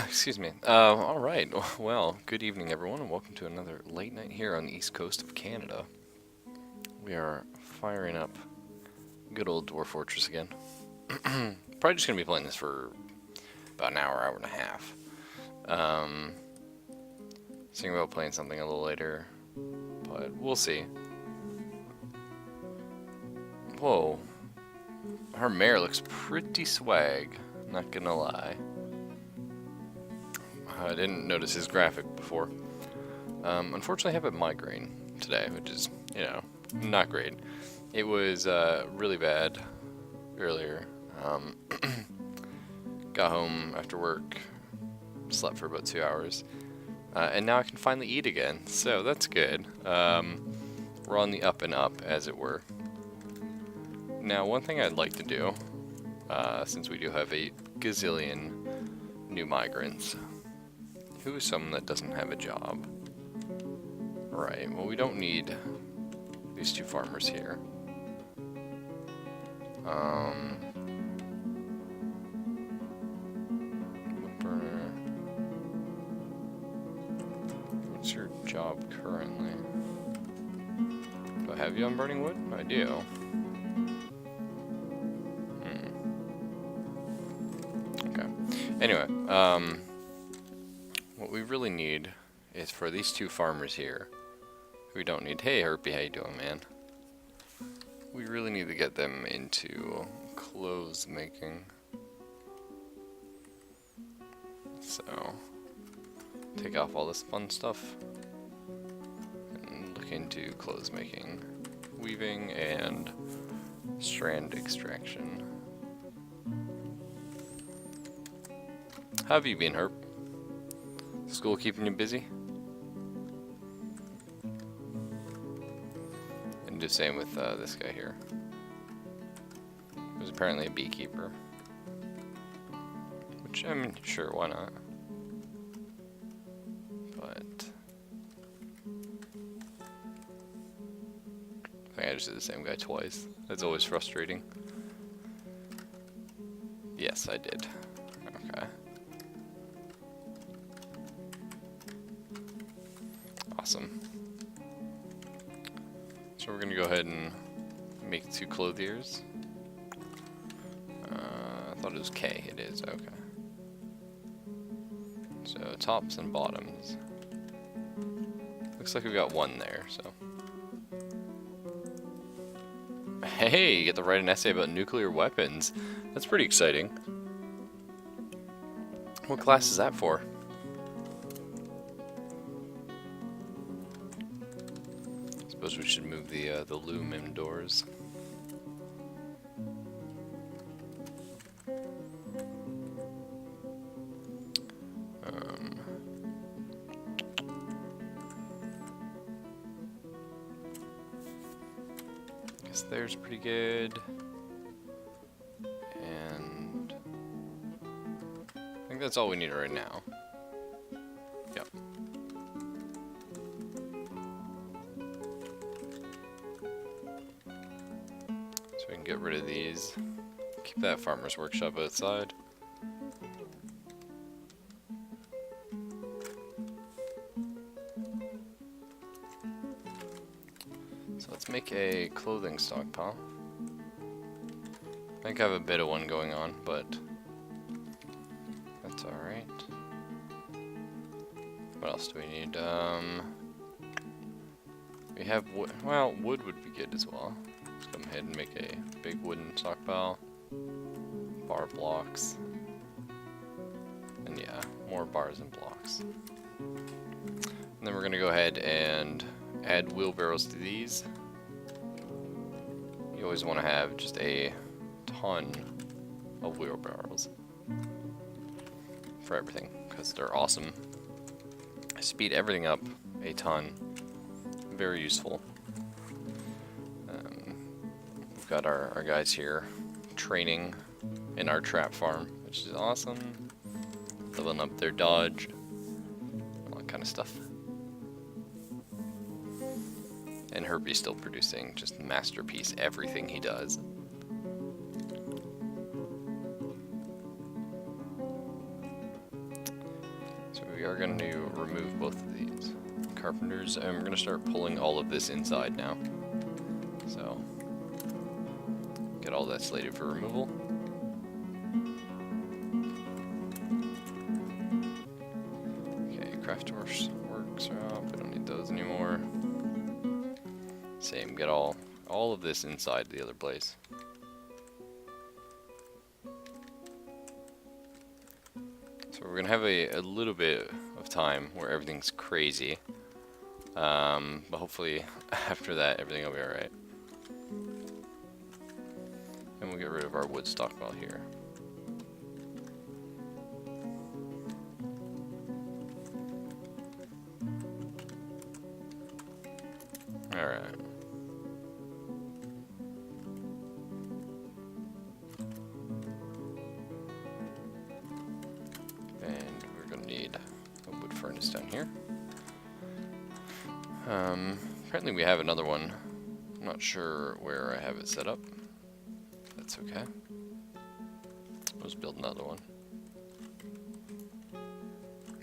Excuse me. All right. Well, good evening, everyone, and welcome to another late night here on the east coast of Canada. We are firing up good old Dwarf Fortress again. Probably just gonna be playing this for about an hour, hour and a half. Um, Thinking about playing something a little later, but we'll see. Whoa, her mare looks pretty swag. Not gonna lie. I didn't notice his graphic before. Unfortunately, I have a migraine today, which is, not great. It was really bad earlier. Got home after work, slept for about 2 hours, and now I can finally eat again, so that's good. We're on the up and up, as it were. Now, one thing I'd like to do, since we do have a gazillion new migrants, who is someone that doesn't have a job? Right, well, we don't need these two farmers here. Woodburner. What's your job currently? Do I have you on burning wood? I do. Okay. Anyway, what we really need is for these two farmers here. We don't need, hey Herpy, how you doing, man? We really need to get them into clothes making. So, take off all this fun stuff and look into clothes making, weaving, and strand extraction. How have you been, Herp? School keeping you busy? And do the same with this guy here. Who's apparently a beekeeper. Which, I mean, sure, why not? But I think I just did the same guy twice. That's always frustrating. Yes, I did. Okay. Awesome. So we're gonna go ahead and make 2 clothiers. I thought it was K. It is, okay. So tops and bottoms. Looks like we've got 1 there, so. Hey, you get to write an essay about nuclear weapons. That's pretty exciting. What class is that for? Suppose we should move the loom indoors. Guess there's pretty good. And I think that's all we need right now. Yep. So we can get rid of these. Keep that farmer's workshop outside. So let's make a clothing stockpile. I think I have a bit of one going on, but that's alright. What else do we need? We have wood. Well, wood would be good as well. Let's go ahead and make a big wooden stockpile. Bar blocks. And yeah, more bars and blocks. And then we're going to go ahead and add wheelbarrows to these. You always want to have just a ton of wheelbarrows for everything, because they're awesome. Speed everything up a ton. Very useful. We've got our guys here training in our trap farm, which is awesome. Leveling up their dodge, all that kind of stuff. And Herpy's still producing just masterpiece everything he does. So we are going to remove both of these carpenters, and we're going to start pulling all of this inside now. So, get all that slated for removal. Okay, craft works are up. We don't need those anymore. Same, get all of this inside the other place. So we're gonna have a little bit of time where everything's crazy, but hopefully after that everything will be alright. And we'll get rid of our wood stockpile here. Alright. Down here. Apparently we have another one. I'm not sure where I have it set up. That's okay. Let's build another one.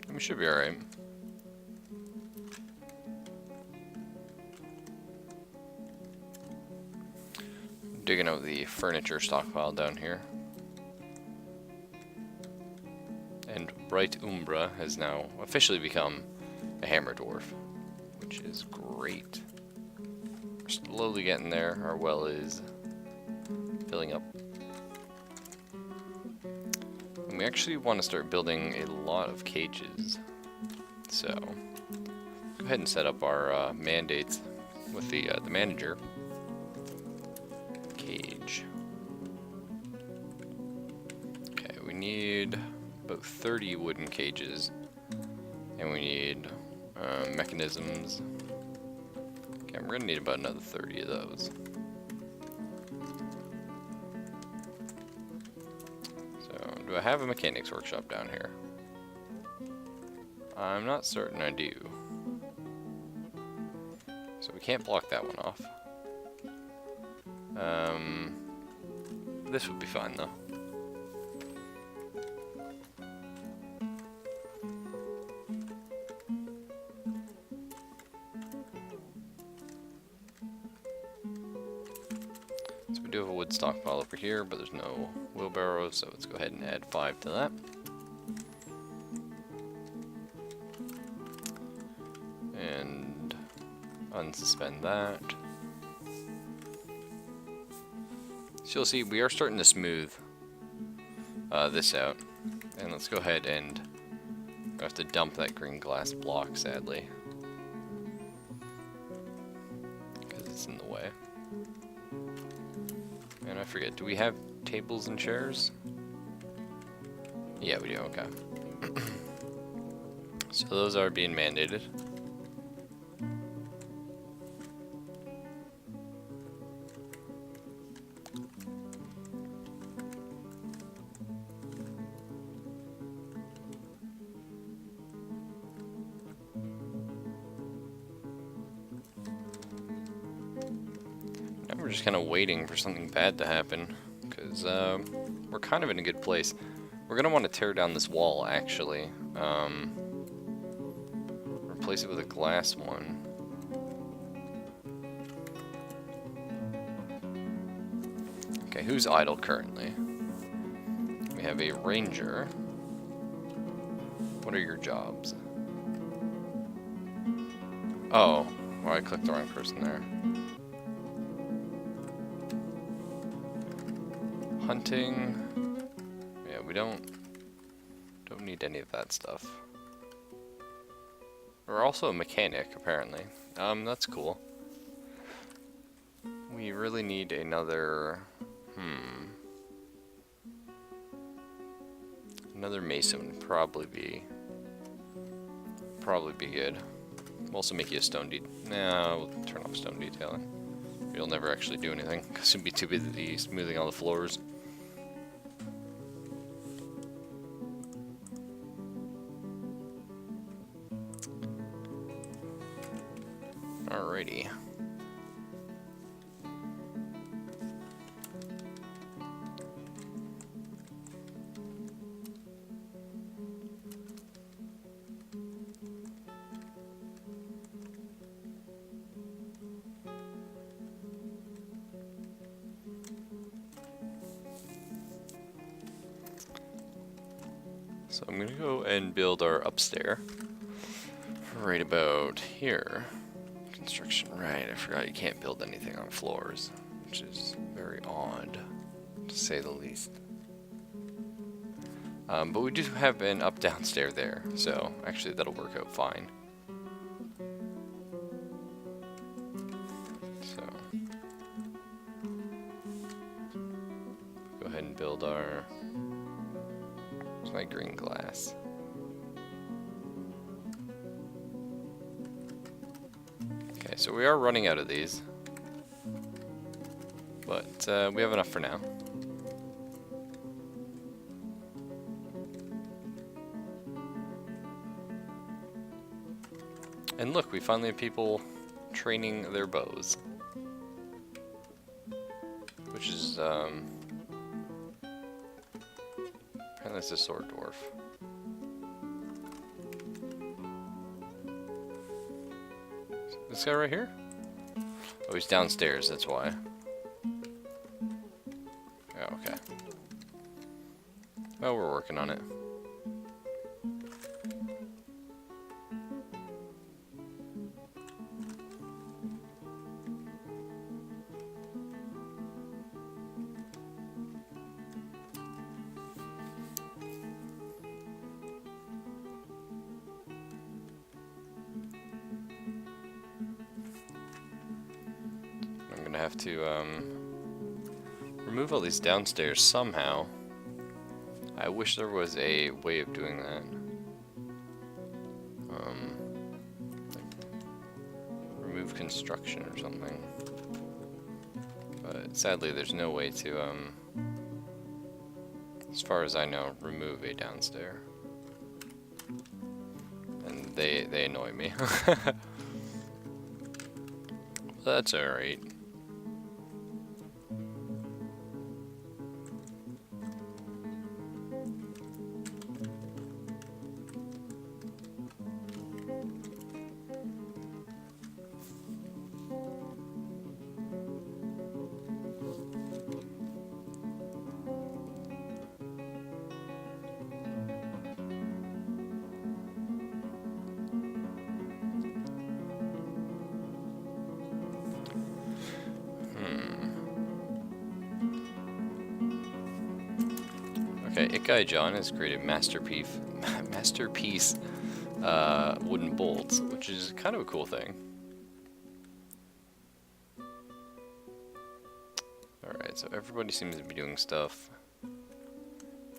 And we should be alright. Digging out the furniture stockpile down here. And Bright Umbra has now officially become a hammer dwarf, which is great. We're slowly getting there. Our well is filling up. And we actually want to start building a lot of cages. So, go ahead and set up our mandates with the manager. Cage. Okay, we need about 30 wooden cages, and we need mechanisms. Okay, we're gonna need about another 30 of those. So, do I have a mechanics workshop down here? I'm not certain I do. So we can't block that one off. This would be fine though. So we do have a wood stockpile over here, but there's no wheelbarrows, so let's go ahead and add 5 to that. And unsuspend that. So you'll see we are starting to smooth this out. And let's go ahead and I have to dump that green glass block, sadly, because it's in the way. And I forget, do we have tables and chairs? Yeah, we do, okay. So those are being mandated. We're just kind of waiting for something bad to happen, because we're kind of in a good place. We're going to want to tear down this wall, actually. Replace it with a glass one. Okay, who's idle currently? We have a ranger. What are your jobs? Oh, well, I clicked the wrong person there. Hunting. Yeah, we don't need any of that stuff. We're also a mechanic, apparently. That's cool. We really need another another mason would probably be good. We'll also make you a stone Nah, we'll turn off stone detailing. You'll never actually do anything because you'll be too busy smoothing all the floors. Alrighty. So I'm gonna go and build our upstairs right about here. Construction, right, I forgot you can't build anything on floors, which is very odd, to say the least. But we do have an up-down stair there, so actually that'll work out fine. So, go ahead and build our... Where's my green glass? Okay, so we are running out of these, but we have enough for now. And look, we finally have people training their bows. Which is, apparently it's a sword dwarf. This guy right here? Oh, he's downstairs, that's why. Oh, okay. Well, we're working on it. Have to remove all these downstairs somehow. I wish there was a way of doing that. Like remove construction or something. But sadly, there's no way to, as far as I know, remove a downstairs. And they annoy me. That's alright. Okay, Ikai John has created masterpiece wooden bolts, which is kind of a cool thing. Alright, so everybody seems to be doing stuff.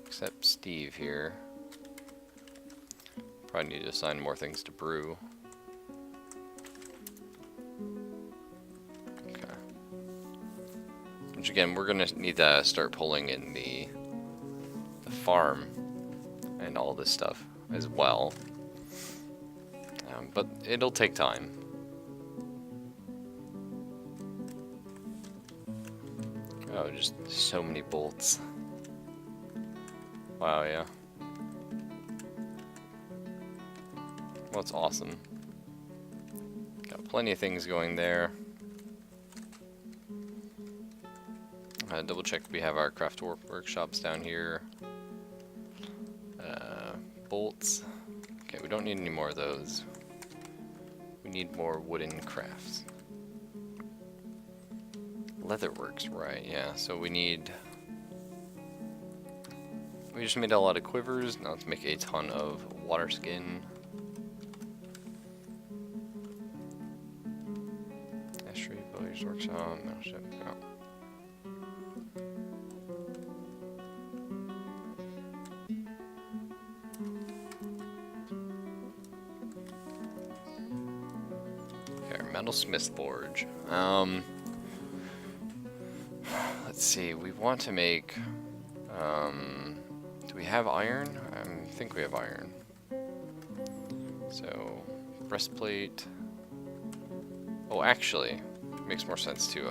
Except Steve here. Probably need to assign more things to brew. Okay. Which again, we're gonna need to start pulling in the farm and all this stuff as well. But it'll take time. Oh, just so many bolts. Wow, yeah. Well, it's awesome. Got plenty of things going there. Double check we have our craft workshops down here. Bolts. Okay, we don't need any more of those. We need more wooden crafts. Leatherworks, right, yeah. So we just made a lot of quivers. Now let's make a ton of water skin. Estuary, Builders Workshop, metal ship, oh. Metalsmith Forge. Let's see. We want to make. Do we have iron? I think we have iron. So breastplate. Oh, actually, it makes more sense to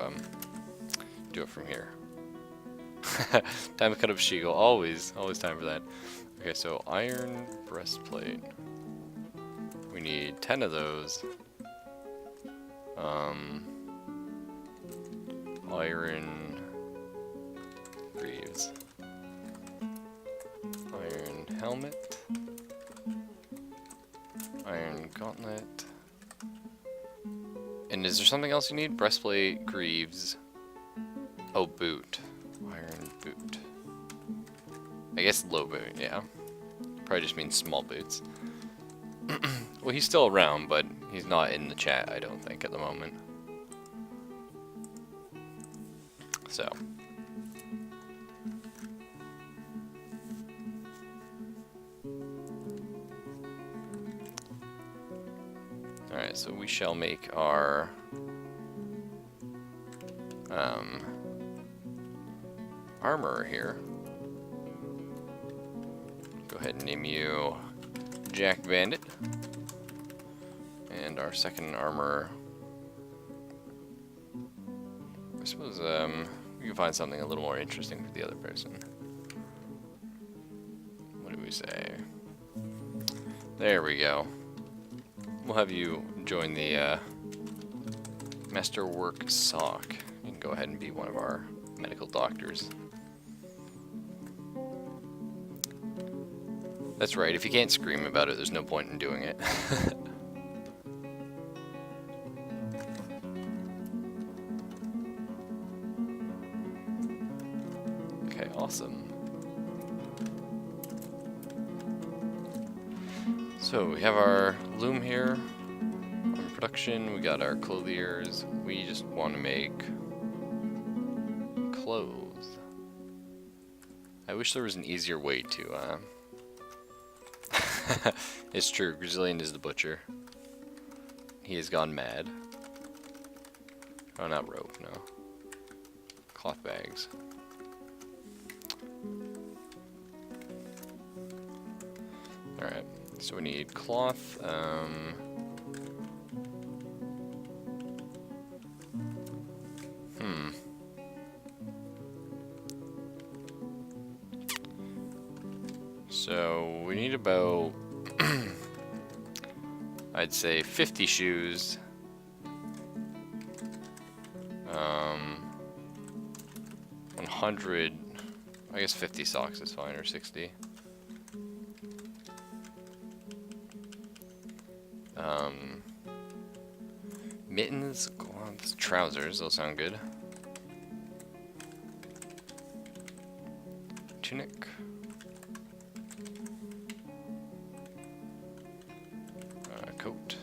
do it from here. Time to cut up Sheagle. Always time for that. Okay, so iron breastplate. We need 10 of those. Iron greaves. Iron helmet. Iron gauntlet. And is there something else you need? Breastplate, greaves. Oh, boot. Iron boot. I guess low boot, yeah. Probably just means small boots. Well, he's still around, but he's not in the chat, I don't think, at the moment. So. Alright, so we shall make our armor here. Go ahead and name you Jack Bandit. And our second armor, I suppose we can find something a little more interesting for the other person. What do we say? There we go. We'll have you join the Masterwork Sock. You can go ahead and be one of our medical doctors. That's right, if you can't scream about it, there's no point in doing it. Okay, awesome. So we have our loom here on production, we got our clothiers, we just want to make clothes. I wish there was an easier way to it's true, Brazilian is the butcher. He has gone mad. Oh, not rope, no. Cloth bags. Alright, so we need cloth. So we need about I'd say 50 shoes. 100, I guess 50 socks is fine, or 60. Mittens, gloves, trousers, those sound good. Tunic. Coat.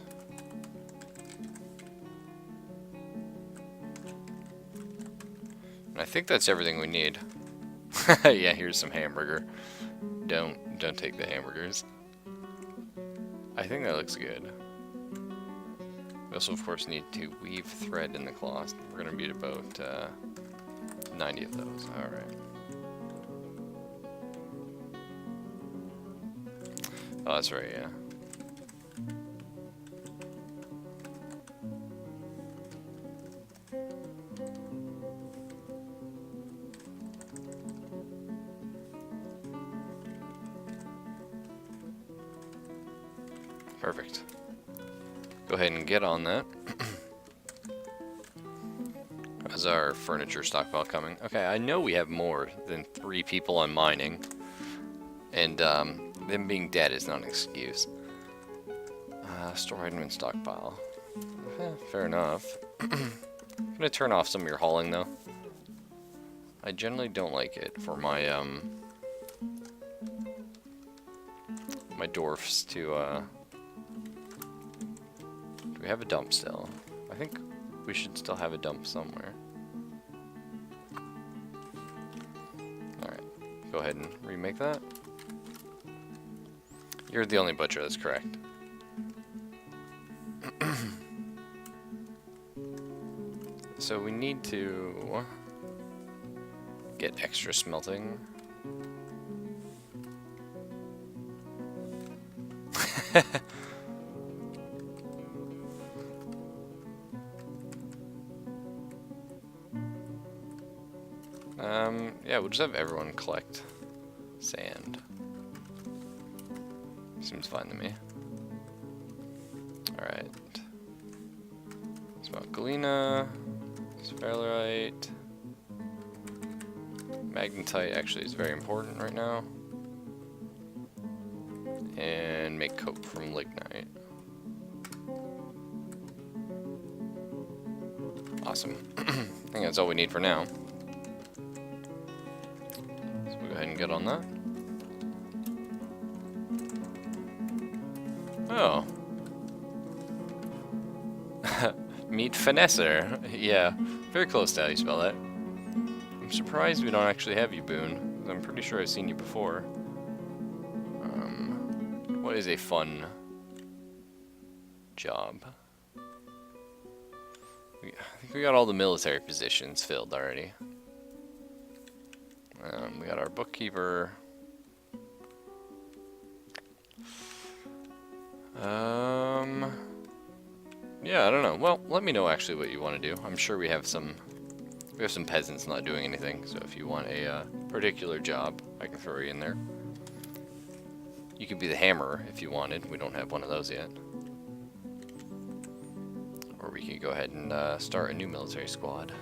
And I think that's everything we need. Yeah, here's some hamburger. Don't take the hamburgers. I think that looks good. We also, of course, need to weave thread in the cloth. We're going to need about 90 of those. Alright. Oh, that's right, yeah. Perfect. Go ahead and get on that. How's our furniture stockpile coming? Okay, I know we have more than 3 people on mining. And them being dead is not an excuse. Store item and stockpile. Fair enough. I'm gonna turn off some of your hauling though. I generally don't like it for my my dwarfs to do we have a dump still? I think we should still have a dump somewhere. Alright, go ahead and remake that. You're the only butcher, that's correct. So we need to get extra smelting. Yeah, we'll just have everyone collect sand. Seems fine to me. Alright. Smelt galena, sphalerite, magnetite actually is very important right now. and make coke from lignite. Awesome. I think that's all we need for now. So we'll go ahead and get on that. Oh. Meet Finesser. Yeah, very close to how you spell that. I'm surprised we don't actually have you, Boone. I'm pretty sure I've seen you before. What is a fun job? I think we got all the military positions filled already. We got our bookkeeper. Yeah, I don't know. Well, let me know actually what you want to do. I'm sure we have some peasants not doing anything. So if you want a particular job, I can throw you in there. You could be the hammerer if you wanted. We don't have one of those yet. Or we could go ahead and start a new military squad.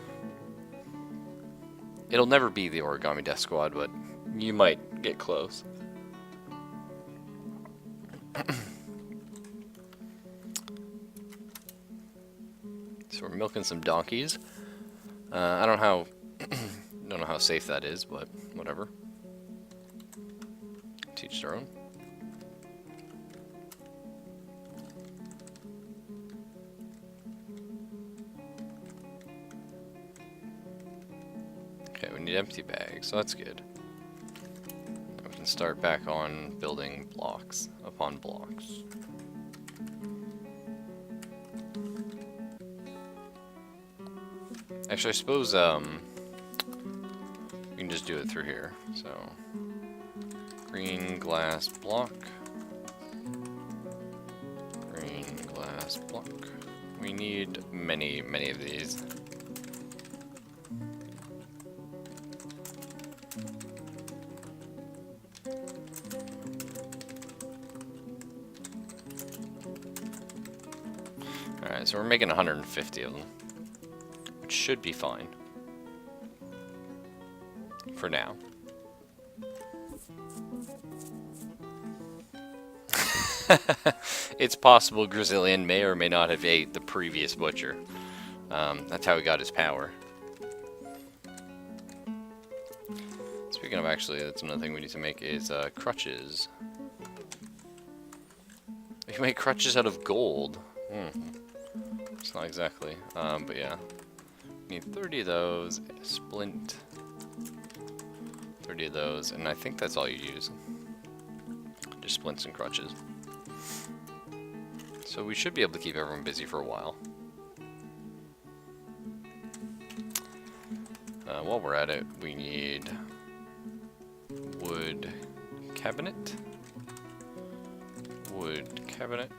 It'll never be the Origami Death Squad, but you might get close. So we're milking some donkeys. I don't know how safe that is, but whatever. Teach their own. Okay, we need empty bags, so that's good. We can start back on building blocks upon blocks. Actually, I suppose we can just do it through here. So, green glass block. Green glass block. We need many, many of these. Alright, so we're making 150 of them. Which should be fine. For now. It's possible Grazillion may or may not have ate the previous butcher. That's how he got his power. Speaking of, actually, that's another thing we need to make is crutches. We can make crutches out of gold. It's not exactly, but yeah. Need 30 of those, a splint, 30 of those, and I think that's all you use. Just splints and crutches. So we should be able to keep everyone busy for a while. While we're at it, we need wood cabinet. Wood cabinet.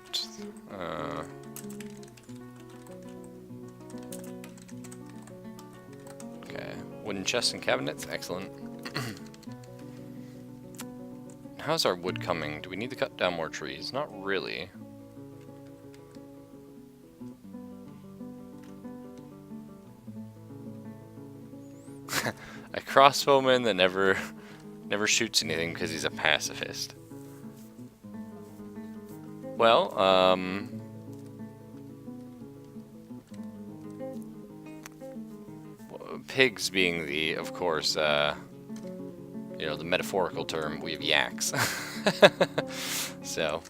Okay, wooden chests and cabinets, excellent. How's our wood coming? Do we need to cut down more trees? Not really. A crossbowman that never shoots anything because he's a pacifist. Well, pigs being the, of course, you know, the metaphorical term, we have yaks. So.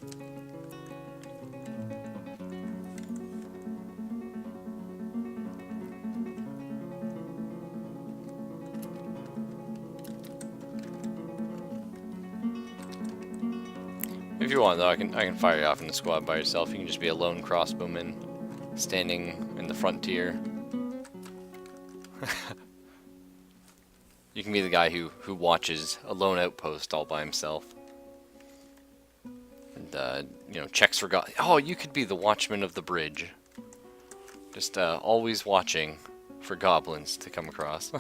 If you want, though, I can fire you off in the squad by yourself. You can just be a lone crossbowman standing in the frontier. You can be the guy who watches a lone outpost all by himself. And, you know, checks for God. Oh, you could be the watchman of the bridge. Just always watching for goblins to come across.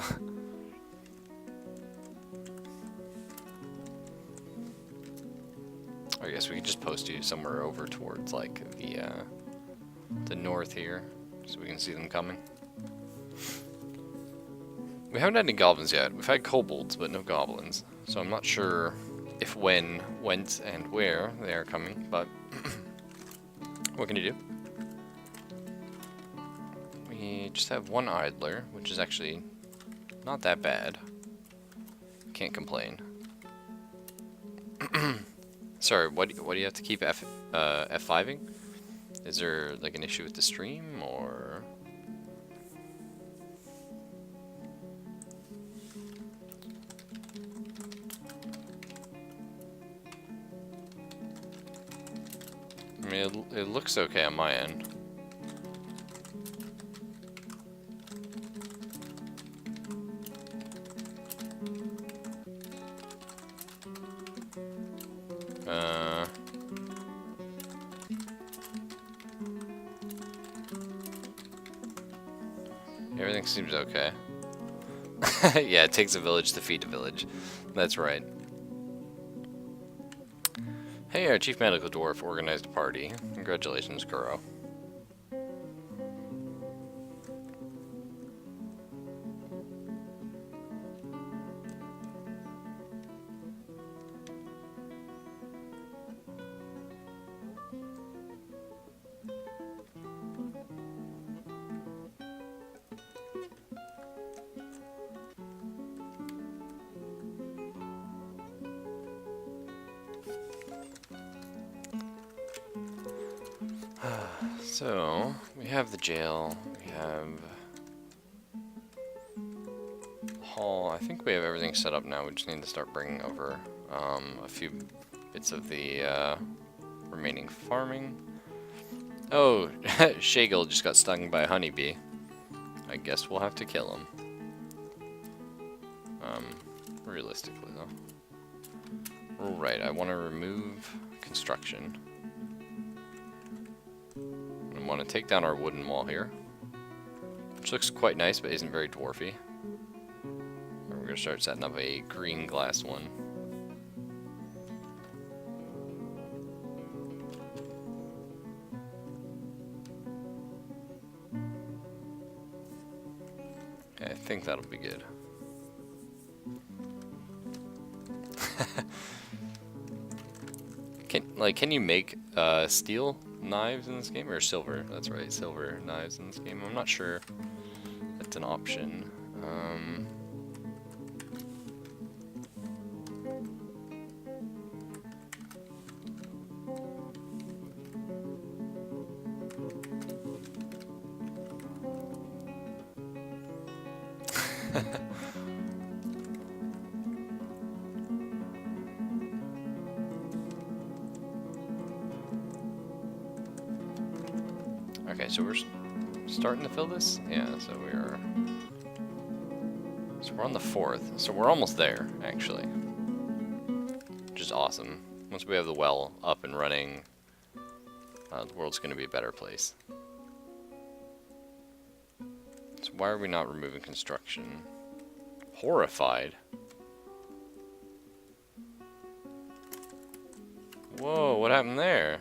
I guess we could just post you somewhere over towards, like, the north here, so we can see them coming. We haven't had any goblins yet. We've had kobolds, but no goblins. So I'm not sure if, when, whence, and where they are coming, but what can you do? We just have one idler, which is actually not that bad. Can't complain. Sorry, what do you have to keep F5ing? Is there like an issue with the stream, or? I mean, it looks okay on my end. Everything seems okay. Yeah, it takes a village to feed a village. That's right. Hey, our chief medical dwarf organized a party. Congratulations, Kuro. So, we have the jail, we have the hall. I think we have everything set up now. We just need to start bringing over a few bits of the remaining farming. Oh, Shagel just got stung by a honeybee. I guess we'll have to kill him. Realistically, though. Alright, I want to remove construction. I want to take down our wooden wall here, which looks quite nice but isn't very dwarfy. We're going to start setting up a green glass one. I think that'll be good. Can you make steel knives in this game, or silver? That's right, silver knives in this game. I'm not sure that's an option. Okay, so we're starting to fill this? Yeah, so we're on the 4th, so we're almost there, actually. Which is awesome. Once we have the well up and running, the world's going to be a better place. So why are we not removing construction? Horrified. Whoa, what happened there?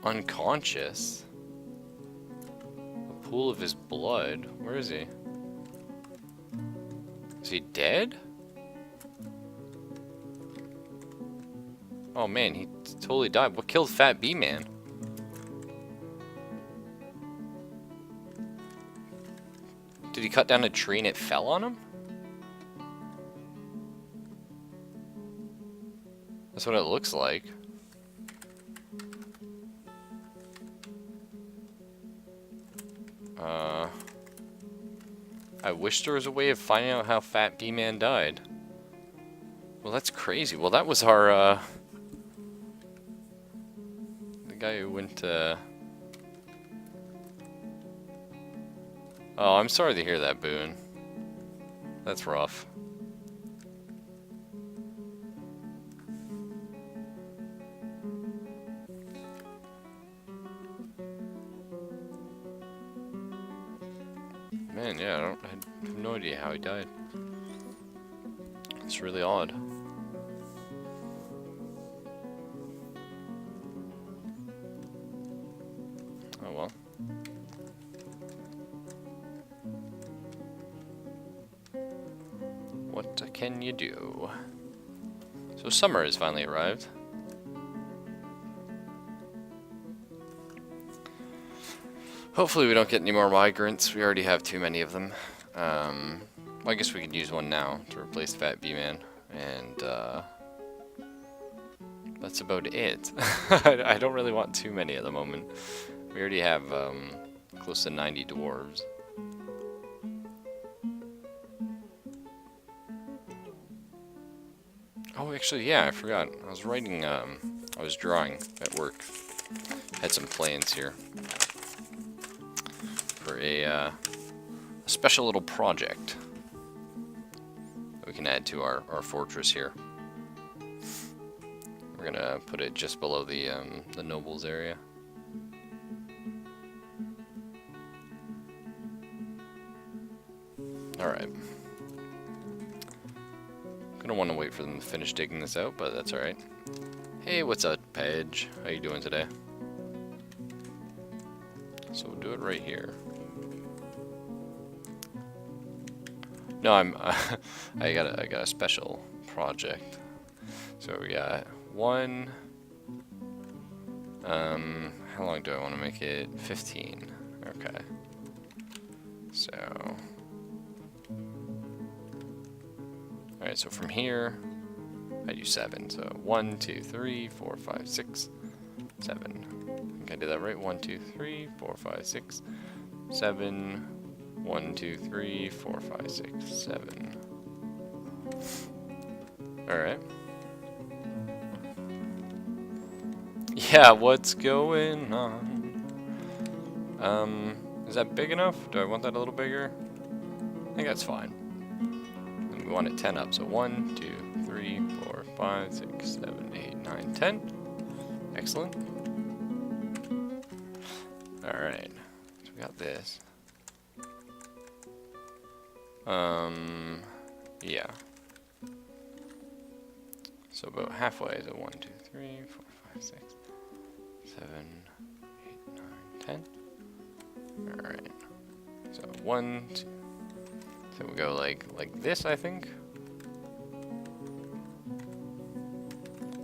Unconscious? A pool of his blood? Where is he? Is he dead? Oh man, he totally died. What killed Fat B-Man? Did he cut down a tree and it fell on him? That's what it looks like. I wish there was a way of finding out how Fat B-Man died. Well, that's crazy. Well, that was our, the guy who went, Oh, I'm sorry to hear that, Boone. That's rough. Man, yeah, I have no idea how he died. It's really odd. Oh well. What can you do? So summer has finally arrived. Hopefully we don't get any more migrants. We already have too many of them. Well, I guess we could use one now to replace Fat B-Man. And that's about it. I don't really want too many at the moment. We already have close to 90 dwarves. Oh, actually, yeah, I forgot. I was writing, I was drawing at work. Had some plans here for a special little project that we can add to our fortress here. We're gonna put it just below the nobles area. All right. Gonna want to wait for them to finish digging this out, but that's all right. Hey, what's up, Paige? How you doing today? So we'll do it right here. No, I got a special project. So we got one. How long do I want to make it? 15. Okay. So. Alright, so from here, I do 7. So 1, 2, 3, 4, 5, 6, 7. I think I did that right. 1, 2, 3, 4, 5, 6, 7. 1, 2, 3, 4, 5, 6, 7. Alright. Yeah, what's going on? Is that big enough? Do I want that a little bigger? I think that's fine. We want it 10 up, so 1, 2, 3, 4, 5, 6, 7, 8, 9, 10. Excellent. Alright, so we got this. Yeah. So about halfway, so 1, 2, 3, 4, 5, 6, 7, 8, 9, 10. Alright. So 1, 2. So we go like this, I think.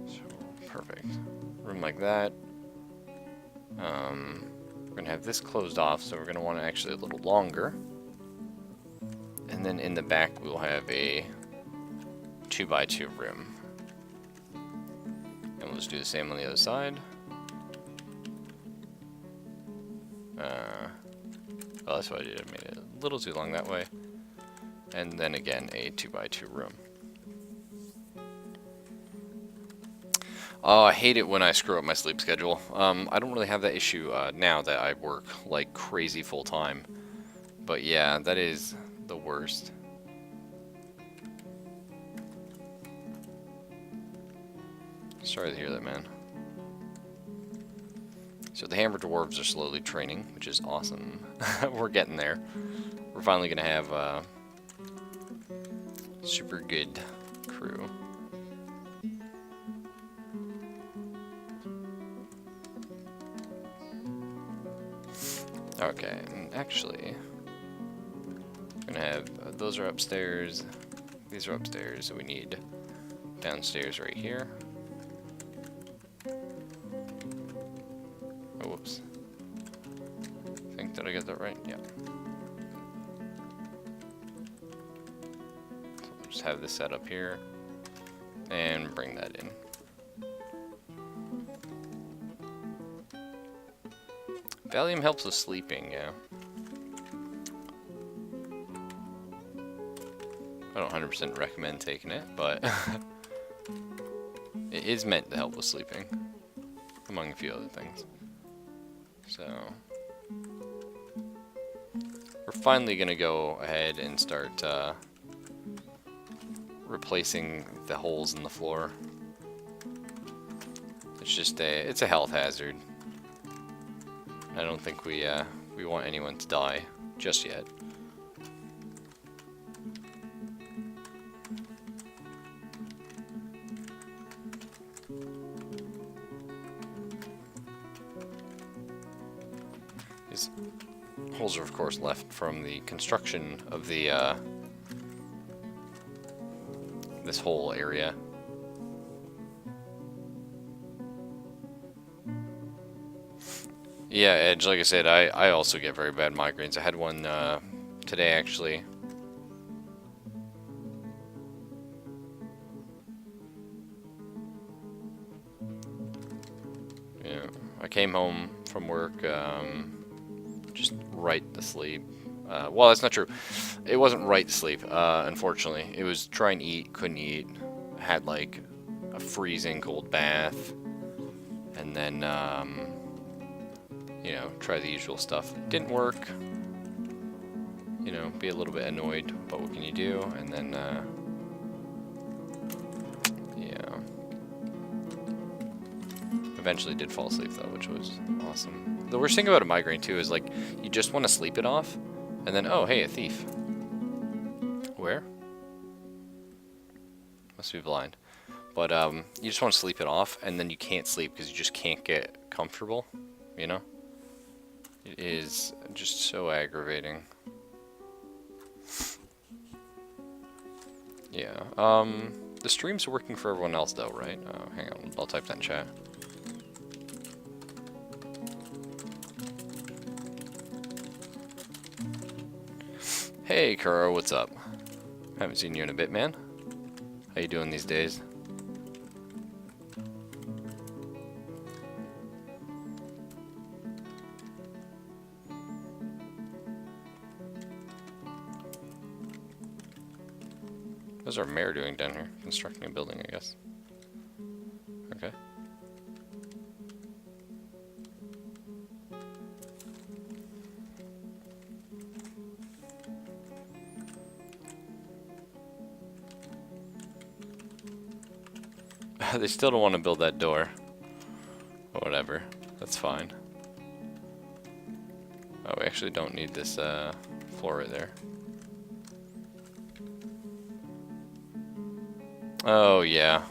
So perfect. Room like that. We're gonna have this closed off, so we're gonna want it actually a little longer. And then in the back we'll have a 2x2 room. And we'll just do the same on the other side. Well, that's what I did. I made it a little too long that way. And then again, a 2x2 room. Oh, I hate it when I screw up my sleep schedule. I don't really have that issue now that I work like crazy full time. But yeah, that is the worst. Sorry to hear that, man. So the Hammer Dwarves are slowly training, which is awesome. We're getting there. We're finally gonna have super good crew. Okay, and actually, I'm gonna have those are upstairs. These are upstairs, so we need downstairs right here. Oh, whoops. I think, did I get that right? Yeah. So we'll just have this set up here and bring that in. Valium helps with sleeping, yeah. I don't 100% recommend taking it, but it is meant to help with sleeping, among a few other things. So, we're finally going to go ahead and start replacing the holes in the floor. It's just it's a health hazard. I don't think we want anyone to die just yet. These holes are, of course, left from the construction of the this whole area. Yeah, Edge, like I said, I also get very bad migraines. I had one today, actually. Yeah, I came home from work just right to sleep. Well, that's not true. It wasn't right to sleep, unfortunately. It was try and eat, couldn't eat. Had like a freezing cold bath. And then, you know, try the usual stuff. Didn't work. You know, be a little bit annoyed, but what can you do? And then, yeah. Eventually did fall asleep though, which was awesome. The worst thing about a migraine too is like, you just want to sleep it off, and then, oh, hey, a thief. Where? Must be blind. But you just want to sleep it off, and then you can't sleep because you just can't get comfortable, you know? It is just so aggravating. Yeah, the stream's working for everyone else though, right? Oh, hang on, I'll type that in chat. Hey, Kuro, what's up? Haven't seen you in a bit, man. How you doing these days? What's our mayor doing down here? Constructing a building, I guess. Okay. They still don't want to build that door. Or whatever. That's fine. Oh, we actually don't need this floor right there. Oh, yeah.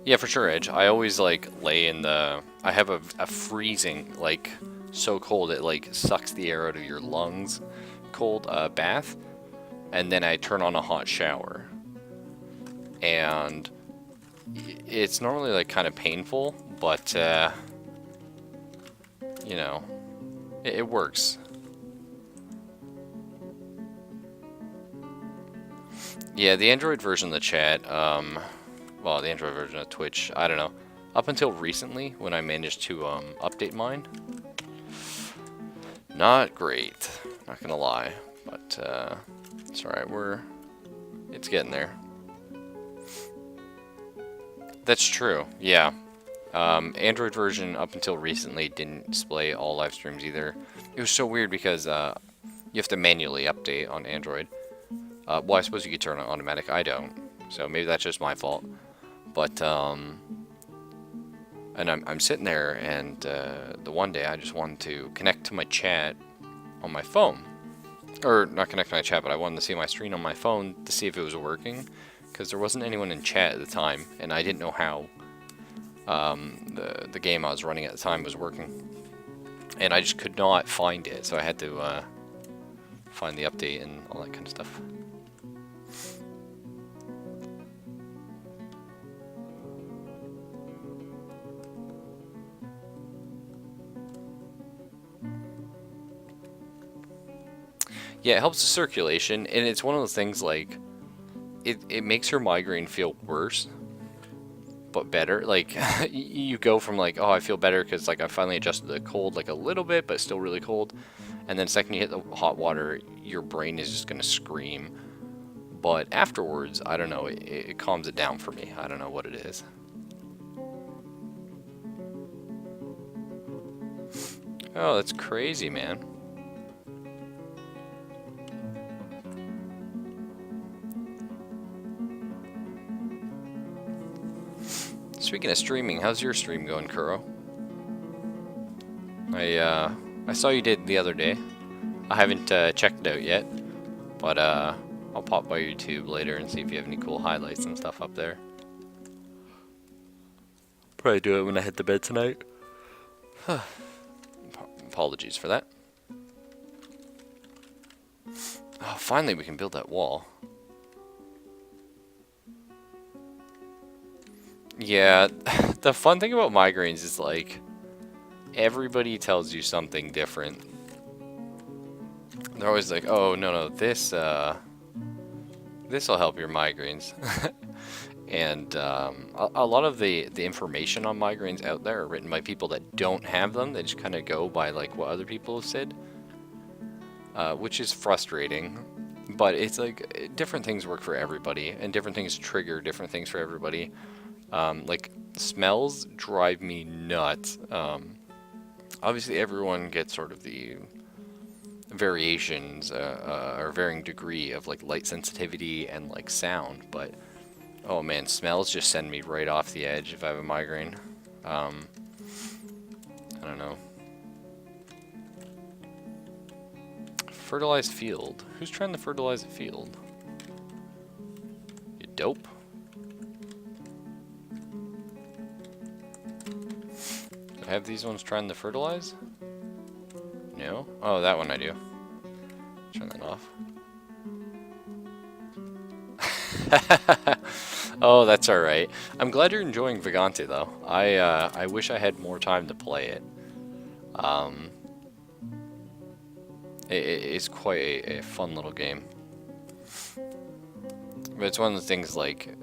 Yeah, for sure, Edge. I always, like, lay in the... I have a freezing, like, so cold it, like, sucks the air out of your lungs cold bath. And then I turn on a hot shower. And it's normally, like, kind of painful, but, you know, it works. Yeah, the Android version of the chat, well, the Android version of Twitch, I don't know. Up until recently, when I managed to update mine, not great, not gonna lie. But it's alright, it's getting there. That's true, yeah. Android version up until recently didn't display all live streams either. It was so weird because you have to manually update on Android. Well, I suppose you could turn it on automatic. I don't, so maybe that's just my fault. But and I'm sitting there, and the one day I just wanted to connect to my chat on my phone, or not connect to my chat, but I wanted to see my screen on my phone to see if it was working, because there wasn't anyone in chat at the time, and I didn't know how the game I was running at the time was working, and I just could not find it, so I had to find the update and all that kind of stuff. Yeah, it helps the circulation, and it's one of those things, like, it makes your migraine feel worse, but better. Like, you go from, like, oh, I feel better because, like, I finally adjusted the cold, like, a little bit, but still really cold, and then the second you hit the hot water, your brain is just going to scream. But afterwards, I don't know, it calms it down for me. I don't know what it is. Oh, that's crazy, man. Speaking of streaming, how's your stream going, Kuro? I saw you did the other day. I haven't checked it out yet, but I'll pop by YouTube later and see if you have any cool highlights and stuff up there. Probably do it when I hit the bed tonight. Apologies for that. Oh, finally we can build that wall. Yeah, the fun thing about migraines is like everybody tells you something different. They're always like, "Oh, no, this will help your migraines." And a lot of the information on migraines out there are written by people that don't have them. They just kind of go by like what other people have said, which is frustrating. But it's like different things work for everybody, and different things trigger different things for everybody. Like smells drive me nuts. Obviously, everyone gets sort of the variations or varying degree of like light sensitivity and like sound, but oh man, smells just send me right off the edge if I have a migraine. I don't know. Fertilized field. Who's trying to fertilize a field? You dope. Do I have these ones trying to fertilize? No? Oh, that one I do. Turn that off. Oh, that's alright. I'm glad you're enjoying Vagante, though. I wish I had more time to play it. It's quite a fun little game. But it's one of the things, like,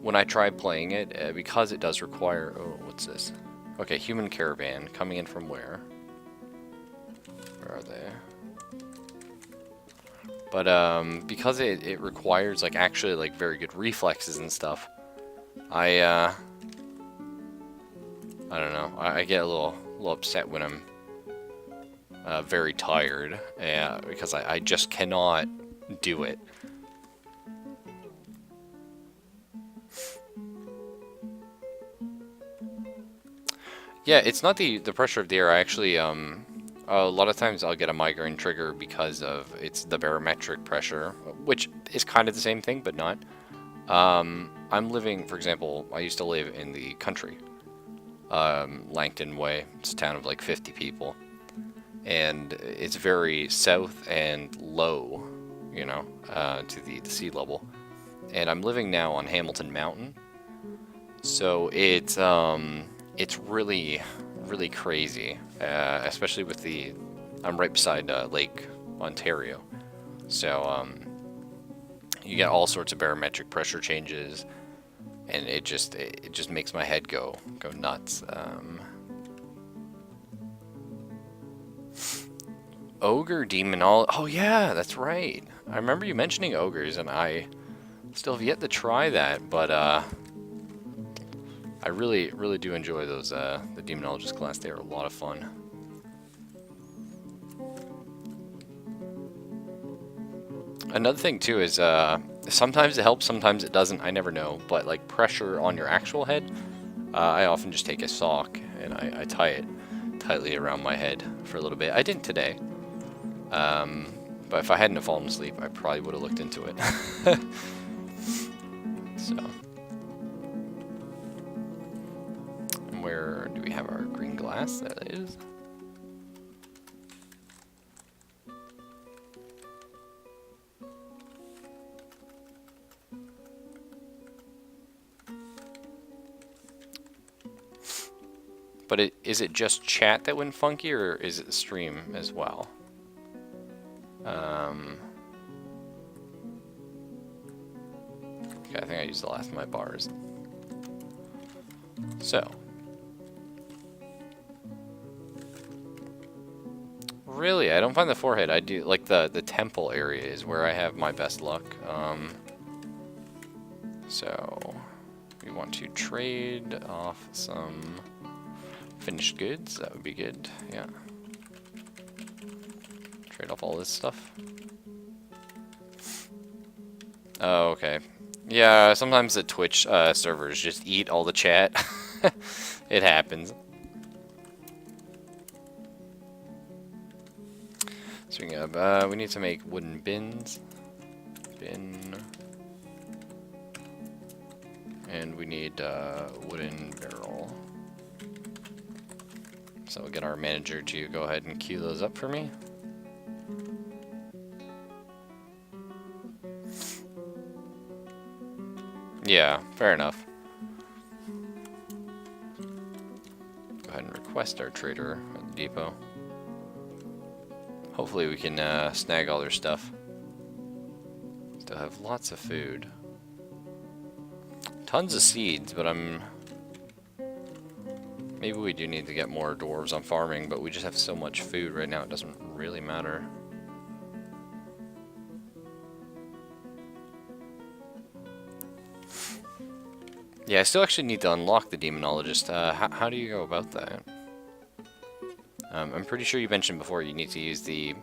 when I try playing it, because it does require... Oh, what's this? Okay, human caravan. Coming in from where? Where are they? But because it requires like actually like very good reflexes and stuff, I don't know. I get a little upset when I'm very tired, because I just cannot do it. Yeah, it's not the pressure of the air. I actually a lot of times I'll get a migraine trigger because of it's the barometric pressure, which is kind of the same thing, but not. I'm living, for example, I used to live in the country, Langton Way. It's a town of like 50 people, and it's very south and low, you know, to the sea level. And I'm living now on Hamilton Mountain, so it's really crazy, especially with I'm right beside Lake Ontario, so you get all sorts of barometric pressure changes, and it just makes my head go nuts. Ogre demonology. Oh yeah, that's right. I remember you mentioning ogres, and I still have yet to try that, but I really do enjoy those, the Demonologist class. They are a lot of fun. Another thing, too, is sometimes it helps, sometimes it doesn't. I never know. But, like, pressure on your actual head, I often just take a sock and I tie it tightly around my head for a little bit. I didn't today. But if I hadn't have fallen asleep, I probably would have looked into it. So... Where do we have our green glass? There it is. But is it just chat that went funky, or is it the stream as well? Okay, I think I used the last of my bars. So... Really, I don't find the forehead. I do like the temple area is where I have my best luck. So we want to trade off some finished goods. That would be good. Yeah. Trade off all this stuff. Oh, okay. Yeah, sometimes the Twitch servers just eat all the chat. It happens. Speaking of, we need to make wooden bins. Bin. And we need a wooden barrel. So we'll get our manager to go ahead and queue those up for me. Yeah, fair enough. request our trader at the depot. Hopefully we can snag all their stuff. Still have lots of food. Tons of seeds, but maybe we do need to get more dwarves on farming, but we just have so much food right now it doesn't really matter. Yeah, I still actually need to unlock the demonologist. How do you go about that? I'm pretty sure you mentioned before you need to use the...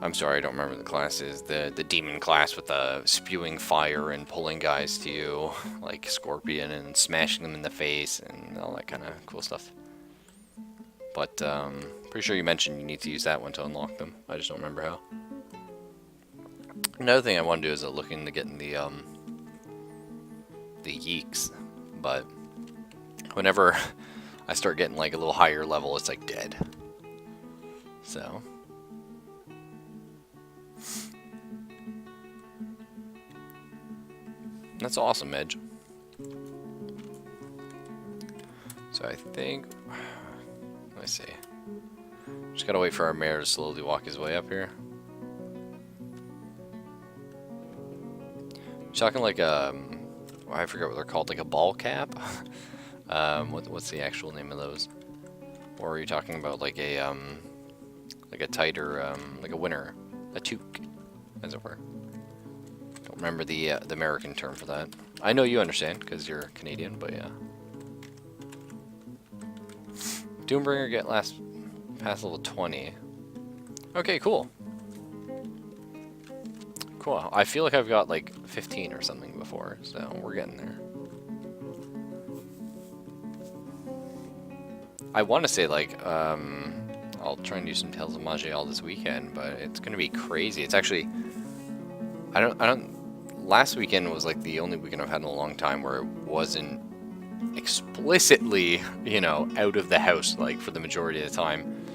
I'm sorry, I don't remember the classes. The demon class with the spewing fire and pulling guys to you, like Scorpion, and smashing them in the face and all that kind of cool stuff. But pretty sure you mentioned you need to use that one to unlock them. I just don't remember how. Another thing I want to do is look into getting the yeeks, but whenever I start getting like a little higher level, it's like dead. So that's awesome, Edge. So I think, let's see. Just gotta wait for our mayor to slowly walk his way up here. Talking like I forget what they're called, like a ball cap. What's the actual name of those? Or are you talking about like a tighter, like a winner, a toque, as it were? Don't remember the American term for that. I know you understand because you're Canadian, but yeah. Doombringer get past level 20. Okay, cool. Cool. I feel like I've got like 15 or something before, so we're getting there. I want to say like I'll try and do some Tales of Magiel this weekend, but it's gonna be crazy. It's actually I don't. Last weekend was like the only weekend I've had in a long time where it wasn't explicitly, you know, out of the house like for the majority of the time.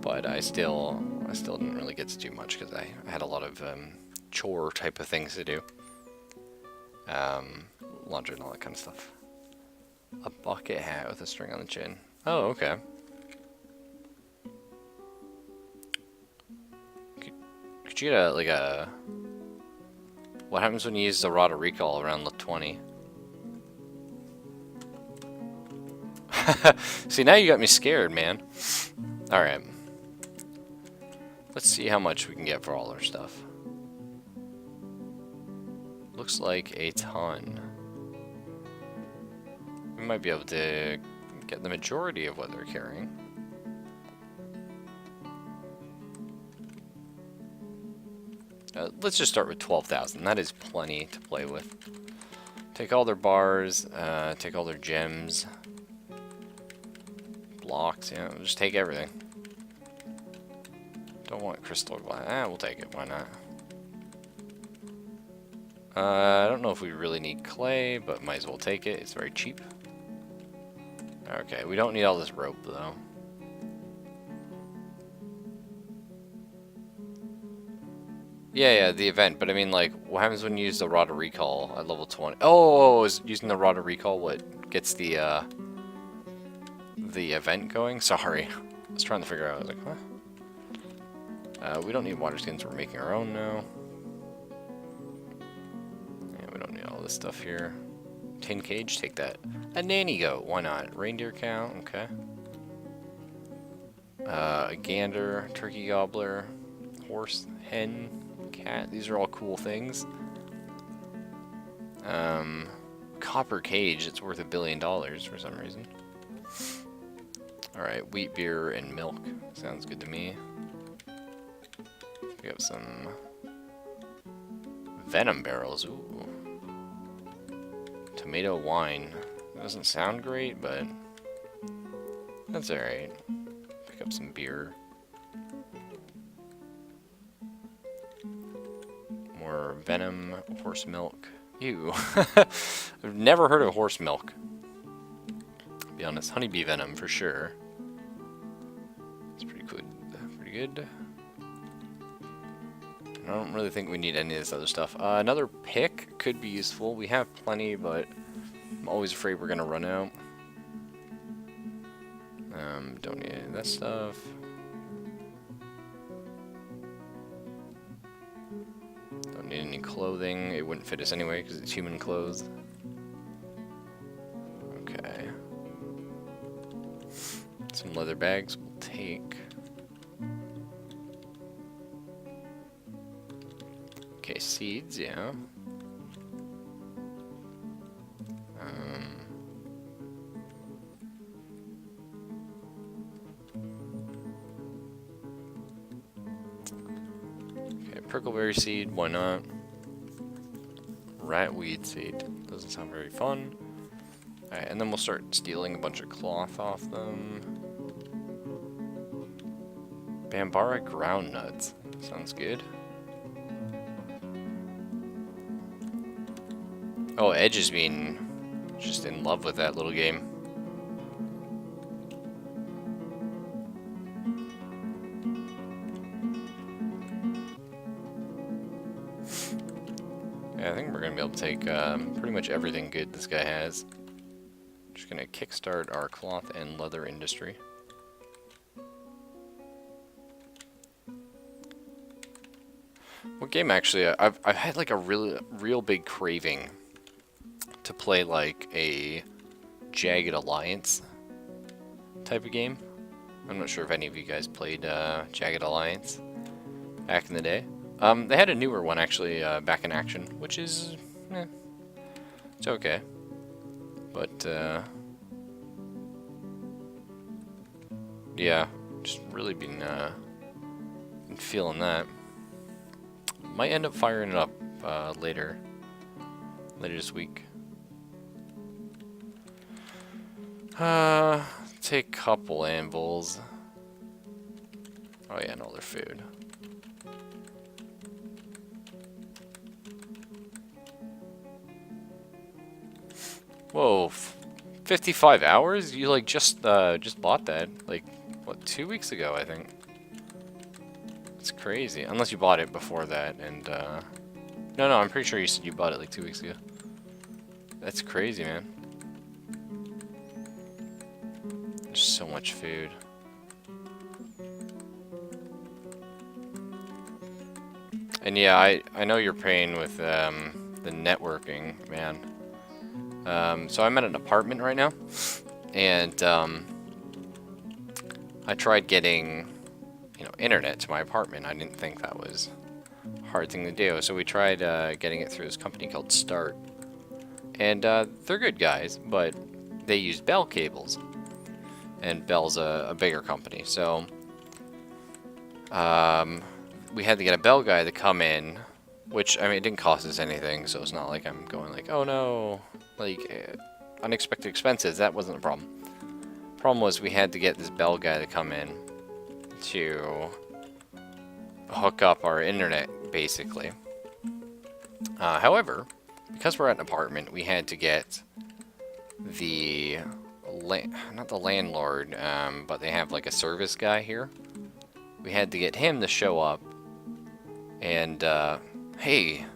But I still didn't really get to do much because I had a lot of chore type of things to do. Laundry and all that kind of stuff. A bucket hat with a string on the chin. Oh, okay. Could you get like a... What happens when you use the Rod of Recall around level 20? See, now you got me scared, man. Alright. Let's see how much we can get for all our stuff. Looks like a ton. We might be able to get the majority of what they're carrying. Let's just start with 12,000. That is plenty to play with. Take all their bars, take all their gems, blocks, you know, just take everything. Don't want crystal glass. We'll take it. Why not? I don't know if we really need clay, but might as well take it. It's very cheap. Okay, we don't need all this rope, though. Yeah, the event, but I mean, like, what happens when you use the Rod of Recall at level 20? Oh, is using the Rod of Recall what gets the event going? Sorry. I was trying to figure out. I was like, huh? We don't need water skins. We're making our own now. Yeah, we don't need all this stuff here. Tin cage, take that. A nanny goat, why not? Reindeer cow, okay. A gander, turkey gobbler, horse, hen, cat. These are all cool things. Copper cage, it's worth $1 billion for some reason. Alright, wheat, beer, and milk. Sounds good to me. We have some venom barrels. Ooh. Tomato wine. Doesn't sound great, but that's alright. Pick up some beer. More venom, horse milk. Ew. I've never heard of horse milk. To be honest, honeybee venom for sure. It's pretty good. Pretty good. I don't really think we need any of this other stuff. Another pick could be useful. We have plenty, but I'm always afraid we're gonna run out. Don't need any of that stuff. Don't need any clothing. It wouldn't fit us anyway because it's human clothes. Okay. Some leather bags we'll take. Okay, seeds, yeah. Okay, prickleberry seed, why not? Ratweed seed, doesn't sound very fun. Alright, and then we'll start stealing a bunch of cloth off them. Bambara ground nuts, sounds good. Oh, Edge has been just in love with that little game. Yeah, I think we're gonna be able to take pretty much everything good this guy has. Just gonna kickstart our cloth and leather industry. What game actually? I've had like a real big craving to play like a Jagged Alliance type of game. I'm not sure if any of you guys played Jagged Alliance back in the day. They had a newer one actually back in action, which is, it's okay. But yeah, just really been feeling that. Might end up firing it up later this week. Take a couple anvils. Oh yeah, and all their food. Whoa, 55 hours? You like just bought that like what, 2 weeks ago, I think. It's crazy. Unless you bought it before that, and no, I'm pretty sure you said you bought it like 2 weeks ago. That's crazy, man. There's so much food. And yeah, I know you're paying with the networking, man. So I'm at an apartment right now, and I tried getting, internet to my apartment. I didn't think that was a hard thing to do, so we tried getting it through this company called Start, and they're good guys, but they use Bell cables, and Bell's a bigger company, so we had to get a Bell guy to come in, which, I mean, it didn't cost us anything, so it's not like I'm going like, oh no, like, unexpected expenses. That wasn't the problem. Problem was we had to get this Bell guy to come in to hook up our internet, basically. However, because we're at an apartment, we had to get the, not the landlord, but they have like a service guy here. We had to get him to show up and, hey,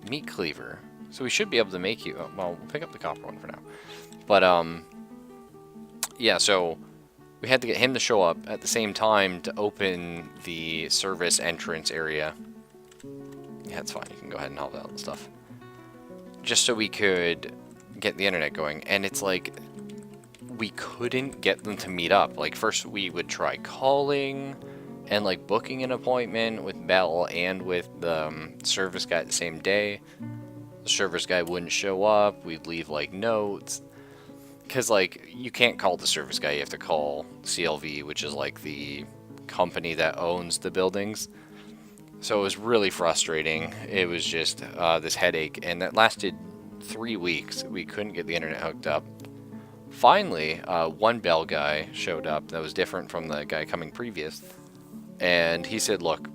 meat cleaver. So we should be able to make you, well, we'll pick up the copper one for now. But, yeah, so we had to get him to show up at the same time to open the service entrance area. Yeah, it's fine. You can go ahead and help out and stuff. Just so we could get the internet going. And it's like, we couldn't get them to meet up. Like, first we would try calling and, like, booking an appointment with Bell and with the service guy the same day. The service guy wouldn't show up. We'd leave, like, notes. Because, like, you can't call the service guy. You have to call CLV, which is, like, the company that owns the buildings. So it was really frustrating. It was just this headache. And that lasted 3 weeks. We couldn't get the internet hooked up. Finally, one Bell guy showed up that was different from the guy coming previous. And he said, look,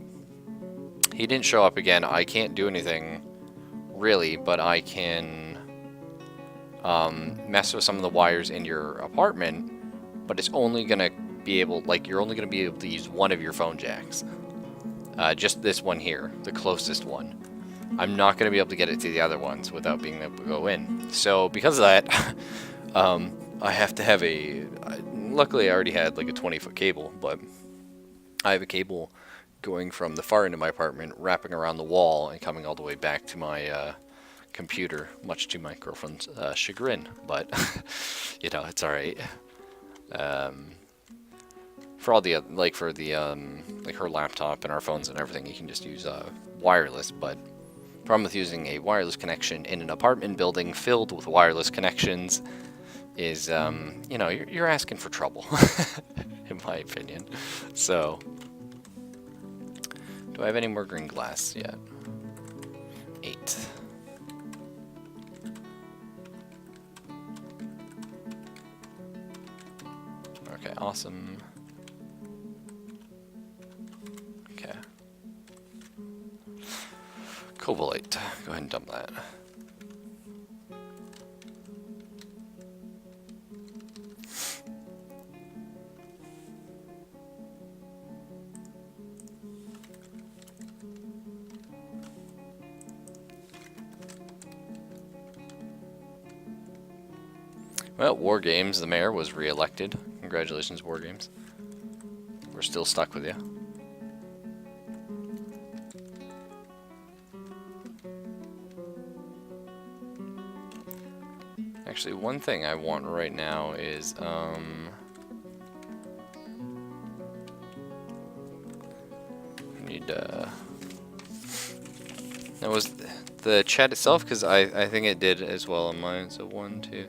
he didn't show up again. I can't do anything, really, but I can mess with some of the wires in your apartment, but it's only going to be able, like, you're only going to be able to use one of your phone jacks. Just this one here, the closest one. I'm not going to be able to get it to the other ones without being able to go in. So because of that, I have to have a luckily I already had like a 20-foot cable, but I have a cable going from the far end of my apartment, wrapping around the wall, and coming all the way back to my computer, much to my girlfriend's chagrin. But, you know, it's alright. For all the, like, for the, like, her laptop and our phones and everything, you can just use wireless, but problem with using a wireless connection in an apartment building filled with wireless connections is, you know, you're asking for trouble, in my opinion. So, do I have any more green glass yet? 8. Okay, awesome. Okay. Cobalt. Go ahead and dump that. Well, War Games, the mayor, was re-elected. Congratulations, War Games. We're still stuck with you. Actually, one thing I want right now is, I need, that was the chat itself, because I think it did as well on mine. So 1, 2,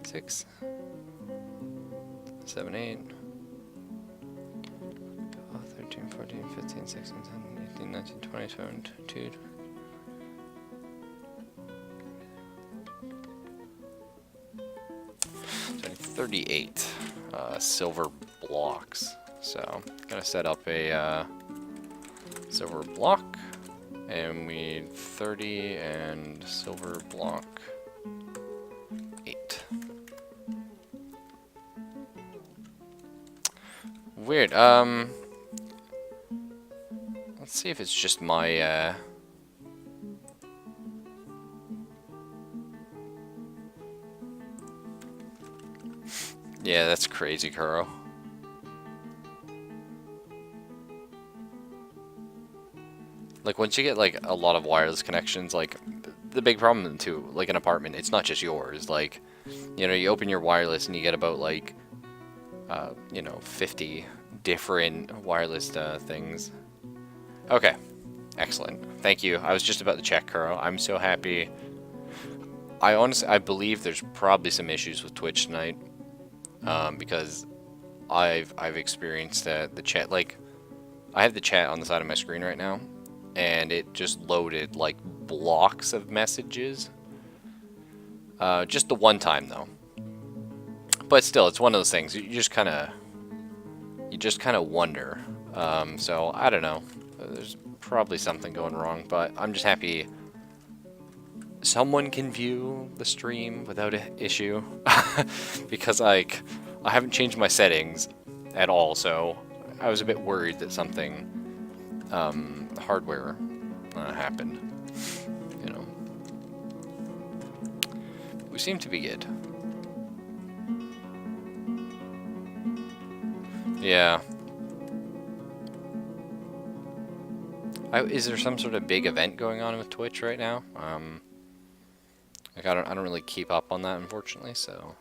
6, 7, 8, 12, 13, 14, 15, 16, 17, 18, 19, 20, 22. 38 silver blocks. So, gotta set up a silver block, and we need 30 and silver block 8. Weird. Let's see if it's just my yeah, that's crazy, Kuro. Like, once you get, like, a lot of wireless connections, like, the big problem, too, like, an apartment, it's not just yours. Like, you know, you open your wireless and you get about, like, you know, 50 different wireless things. Okay. Excellent. Thank you. I was just about to check, Kuro. I'm so happy. I believe there's probably some issues with Twitch tonight. Because I've experienced the chat, like, I have the chat on the side of my screen right now, and it just loaded like blocks of messages. Just the one time though. But still, it's one of those things you just kind of wonder. So I don't know. There's probably something going wrong, but I'm just happy someone can view the stream without an issue. Because, like, I haven't changed my settings at all, so I was a bit worried that something hardware happened, you know. We seem to be good. Yeah. Is there some sort of big event going on with Twitch right now? Like, I don't really keep up on that, unfortunately, so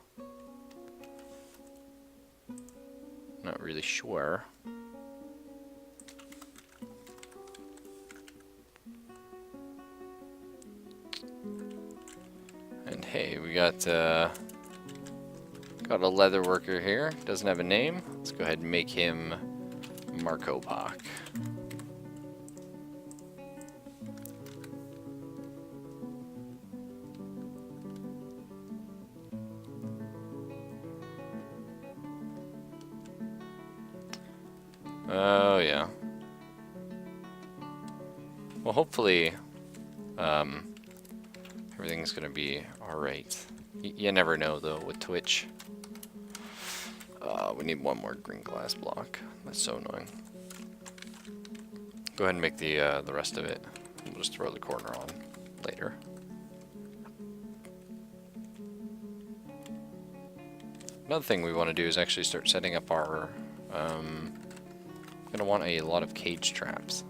not really sure. And hey, we got a leather worker here. Doesn't have a name. Let's go ahead and make him Marco Bach. Oh, yeah. Well, hopefully, everything's gonna be alright. You never know, though, with Twitch. We need one more green glass block. That's so annoying. Go ahead and make the rest of it. We'll just throw the corner on later. Another thing we want to do is actually start setting up our, gonna want a lot of cage traps.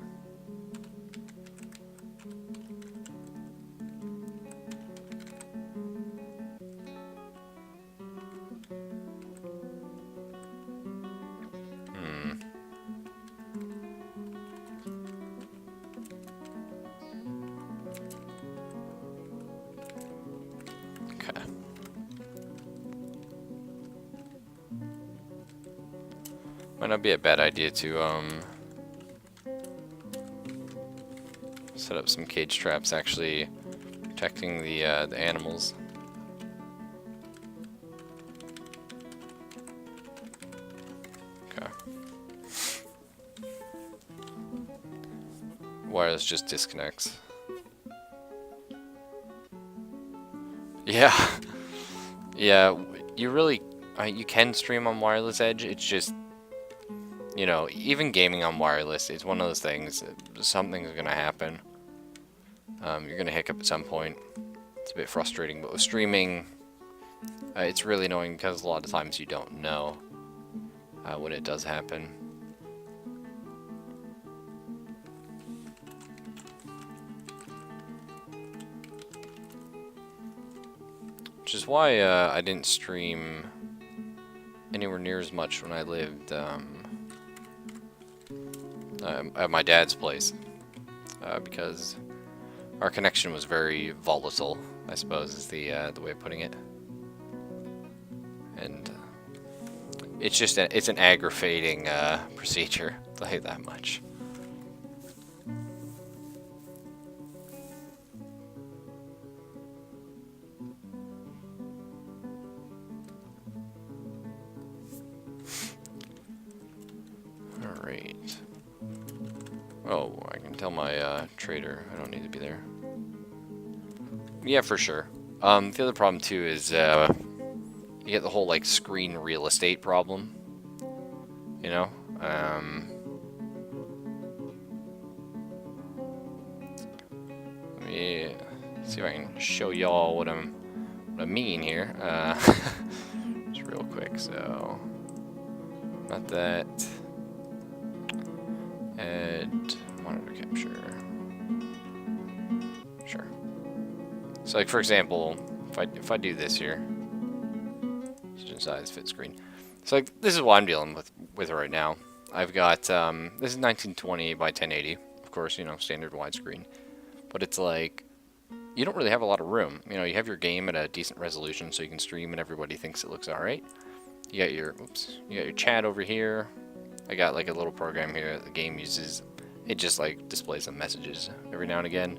Might not be a bad idea to set up some cage traps, actually protecting the animals. Okay. Wireless just disconnects. Yeah, yeah. You really, you can stream on wireless edge. It's just, you know, even gaming on wireless, it's one of those things, something's going to happen. You're going to hiccup at some point. It's a bit frustrating, but with streaming, it's really annoying because a lot of times you don't know when it does happen. Which is why I didn't stream anywhere near as much when I lived at my dad's place, because our connection was very volatile, I suppose is the way of putting it. And it's just it's an aggravating procedure, I'll tell you that much. Alright. Oh, I can tell my trader I don't need to be there. Yeah, for sure. The other problem too is you get the whole like screen real estate problem. You know? Let me see if I can show y'all what I mean here. Just real quick, so not that. Add monitor capture. Sure. So, like for example, if I do this here, size fit screen. So like this is what I'm dealing with right now. I've got this is 1920 by 1080, of course, you know, standard widescreen. But it's like you don't really have a lot of room. You know, you have your game at a decent resolution so you can stream and everybody thinks it looks all right. You got your you got your chat over here. I got like a little program here that the game uses. It just like displays some messages every now and again.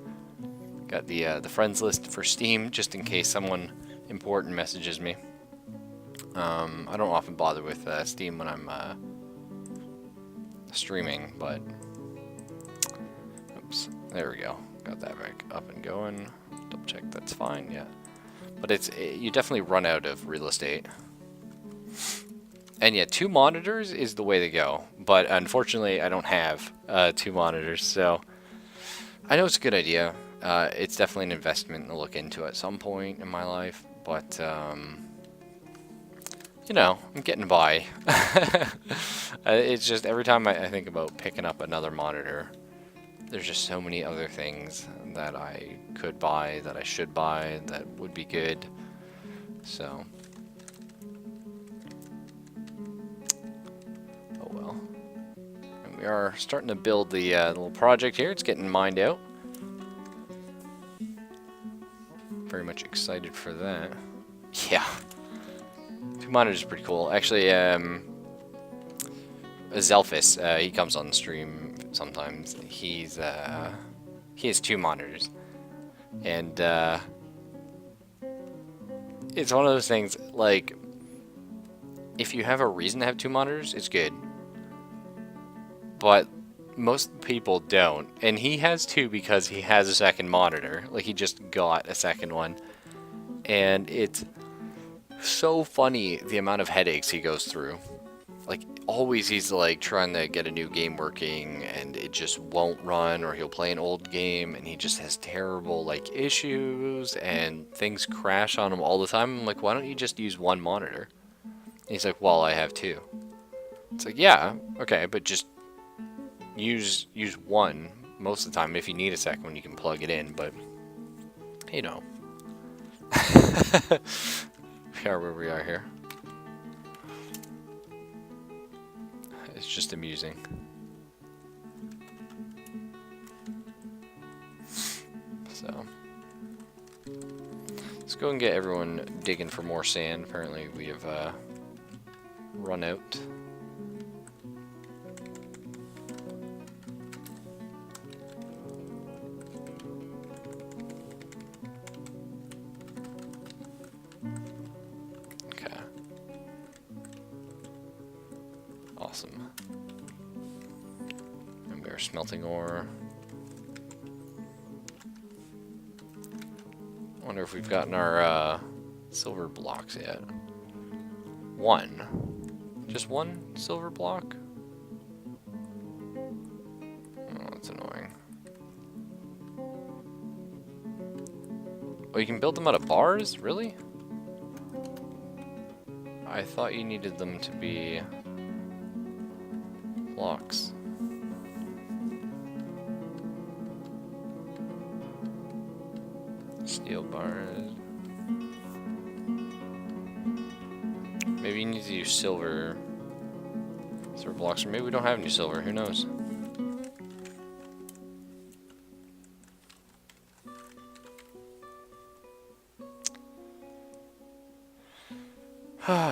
Got the friends list for Steam just in case someone important messages me. I don't often bother with Steam when I'm streaming, but oops, there we go. Got that back up and going. Double check that's fine. Yeah, but you definitely run out of real estate. And yeah, 2 monitors is the way to go. But unfortunately, I don't have 2 monitors, so I know it's a good idea. It's definitely an investment to look into at some point in my life, but you know, I'm getting by. It's just every time I think about picking up another monitor, there's just so many other things that I could buy, that I should buy, that would be good. So, oh well. And we are starting to build the little project here. It's getting mined out. Very much excited for that. Yeah. 2 monitors is pretty cool. Actually, Zelphus, he comes on the stream sometimes. He has 2 monitors, and it's one of those things. Like, if you have a reason to have 2 monitors, it's good. But most people don't, and he has 2 because he has a second monitor. Like, he just got a second one, and it's so funny the amount of headaches he goes through. Like, always he's like trying to get a new game working and it just won't run, or he'll play an old game and he just has terrible like issues and things crash on him all the time. I'm like, why don't you just use 1 monitor? He's like, well, I have 2. It's like, yeah, okay, but just use one most of the time. If you need a second one, you can plug it in, but, you know. We are where we are here. It's just amusing. So, let's go and get everyone digging for more sand. Apparently we have run out. Okay. Awesome. And we are smelting ore. I wonder if we've gotten our silver blocks yet. 1. Just 1 silver block? Oh, that's annoying. Oh, you can build them out of bars? Really? I thought you needed them to be blocks. Steel bars. Maybe you need to use silver blocks, or maybe we don't have any silver. Who knows?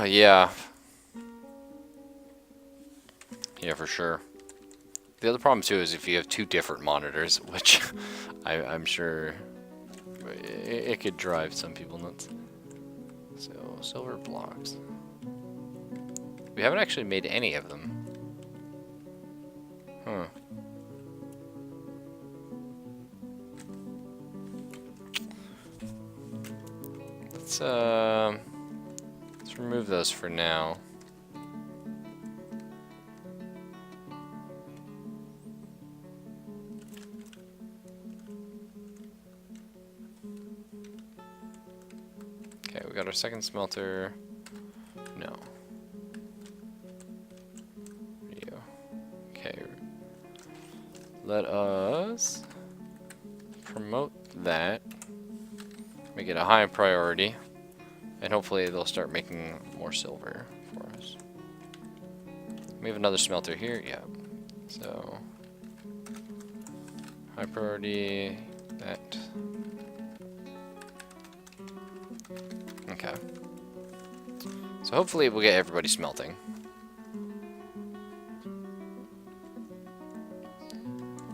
Yeah. Yeah, for sure. The other problem too is if you have 2 different monitors, which I'm sure it could drive some people nuts. So, silver blocks. We haven't actually made any of them. Huh. Let's remove those for now. Okay, we got our second smelter. No. You. Okay. Let us promote that. Make it a high priority. And hopefully they'll start making more silver for us. We have another smelter here. Yeah. So, high priority, that. Okay. So hopefully we'll get everybody smelting.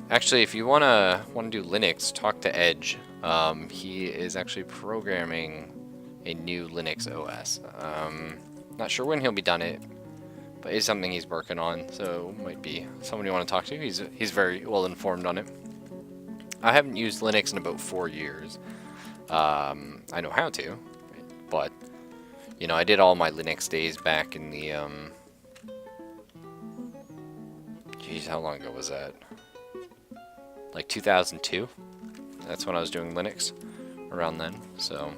Actually, if you wanna do Linux, talk to Edge. He is actually programming a new Linux OS. Not sure when he'll be done it, but it's something he's working on. So might be someone you want to talk to. He's very well informed on it. I haven't used Linux in about 4 years. I know how to, but you know, I did all my Linux days back in the geez, how long ago was that? Like 2002. That's when I was doing Linux, around then. So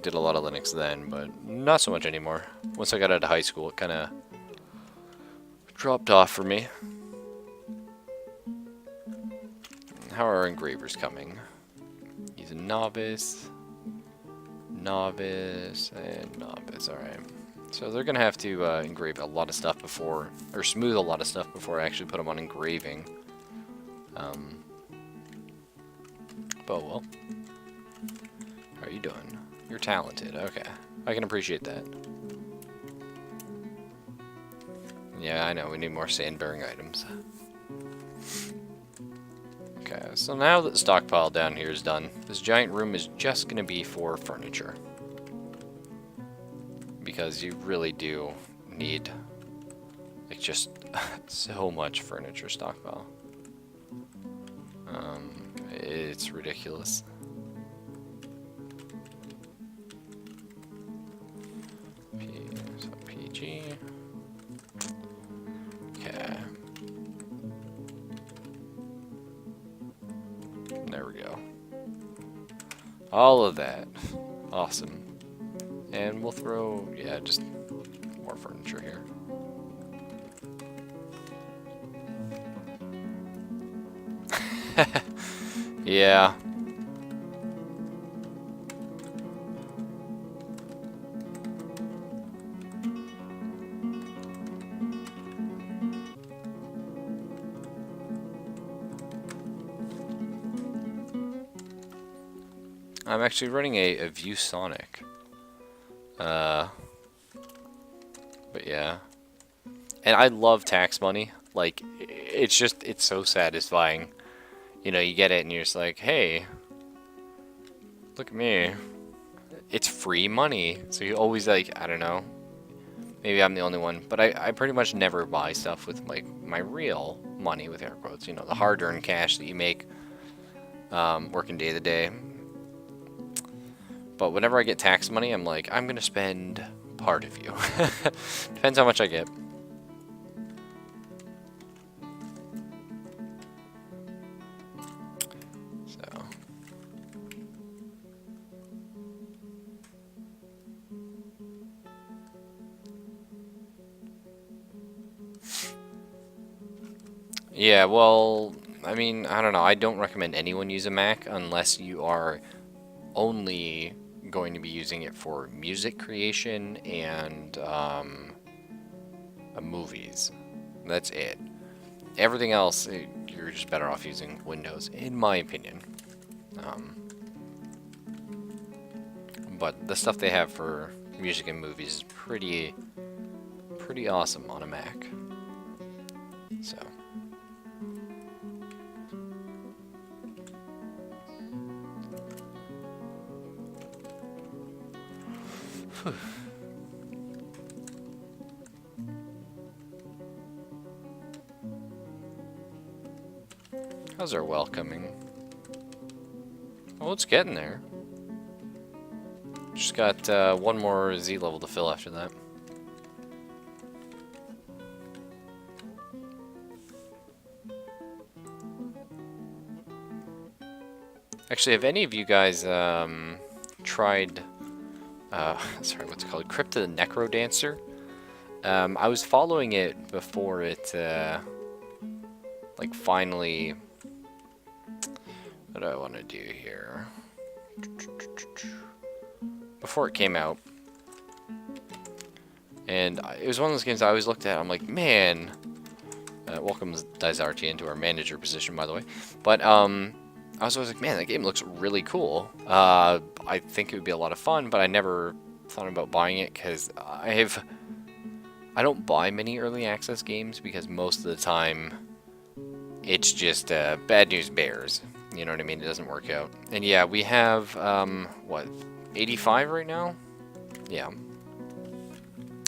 did a lot of Linux then, but not so much anymore. Once I got out of high school, it kind of dropped off for me. How are our engravers coming? He's a novice, and novice. Alright. So they're going to have to engrave a lot of stuff before, or smooth a lot of stuff before I actually put them on engraving. But well. How are you doing? You're talented. Okay. I can appreciate that. Yeah, I know. We need more sand-bearing items. Okay, so now that the stockpile down here is done, this giant room is just going to be for furniture. Because you really do need, like, just so much furniture stockpile. It's ridiculous. So PG. Okay. There we go. All of that. Awesome. And we'll throw, yeah, just more furniture here. Yeah. I'm actually running a ViewSonic. But yeah. And I love tax money. Like, it's so satisfying. You know, you get it and you're just like, hey, look at me. It's free money. So you always like, I don't know. Maybe I'm the only one. But I pretty much never buy stuff with like my real money, with air quotes. You know, the hard-earned cash that you make working day to day. But whenever I get tax money, I'm like, I'm going to spend part of you. Depends how much I get. So. Yeah, well, I mean, I don't know. I don't recommend anyone use a Mac unless you are only going to be using it for music creation and movies. That's it. Everything else, you're just better off using Windows, in my opinion. But the stuff they have for music and movies is pretty awesome on a Mac. So. How's our well coming? Oh, it's getting there. Just got one more Z level to fill after that. Actually, have any of you guys tried, sorry, what's it called? Crypta the Necrodancer? I was following it before it, like, finally... What do I want to do here? Before it came out. And it was one of those games I always looked at. I'm like, man... welcome Dysarty into our manager position, by the way. But, I was always like, man, that game looks really cool. I think it would be a lot of fun, but I never thought about buying it because I don't buy many early access games because most of the time it's just bad news bears. You know what I mean? It doesn't work out. And yeah, we have, what, 85 right now? Yeah.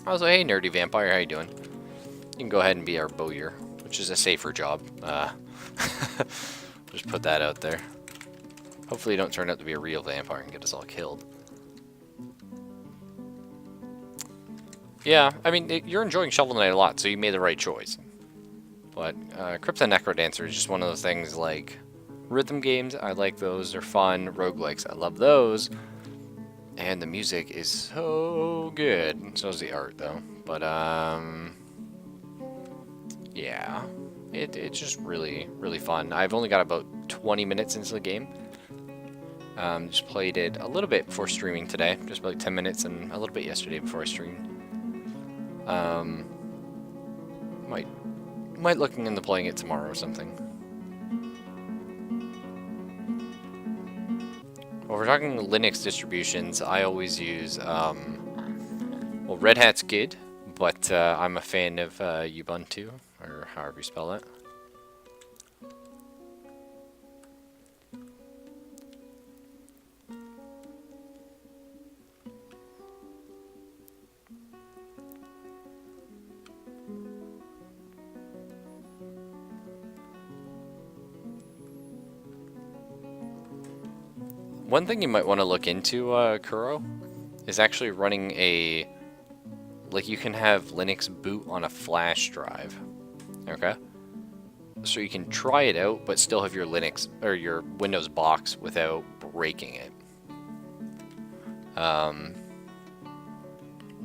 I was like, hey, Nerdy Vampire, how you doing? You can go ahead and be our bowyer, which is a safer job. Just put that out there. Hopefully you don't turn out to be a real vampire and get us all killed. Yeah, I mean, you're enjoying Shovel Knight a lot, so you made the right choice. But Crypta Necrodancer is just one of those things like rhythm games. I like those. They're fun. Roguelikes, I love those. And the music is so good. So is the art, though. But, yeah. It's just really, really fun. I've only got about 20 minutes into the game. Just played it a little bit before streaming today. Just about 10 minutes and a little bit yesterday before I streamed. Might looking into playing it tomorrow or something. Well, we're talking Linux distributions. I always use, well, Red Hat's good, but I'm a fan of Ubuntu, or however you spell it. One thing you might want to look into, Kuro, is actually running a, like, you can have Linux boot on a flash drive, okay? So you can try it out, but still have your Linux, or your Windows box without breaking it.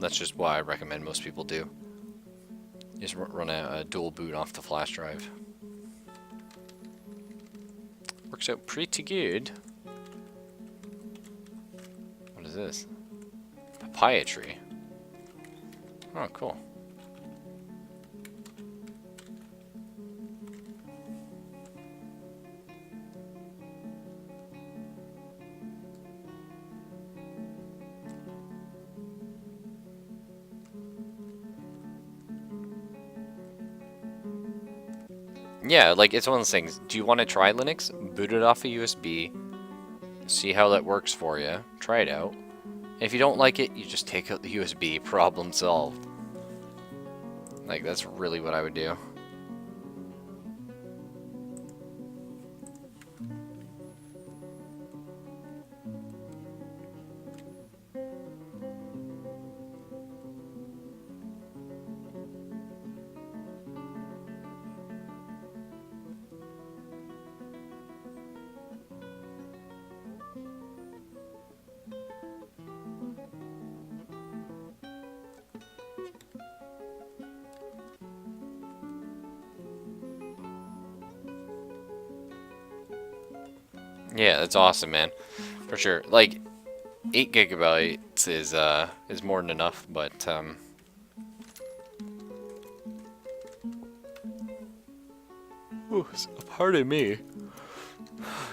That's just what I recommend most people do. Just run a dual boot off the flash drive. Works out pretty good. What is this? Papaya tree. Oh, cool. Yeah, like, it's one of those things. Do you want to try Linux? Boot it off a USB. See how that works for you. Try it out. And if you don't like it, you just take out the USB. Problem solved. Like, that's really what I would do. Yeah, that's awesome, man. For sure. Like, 8 gigabytes is more than enough, but ooh, pardon me.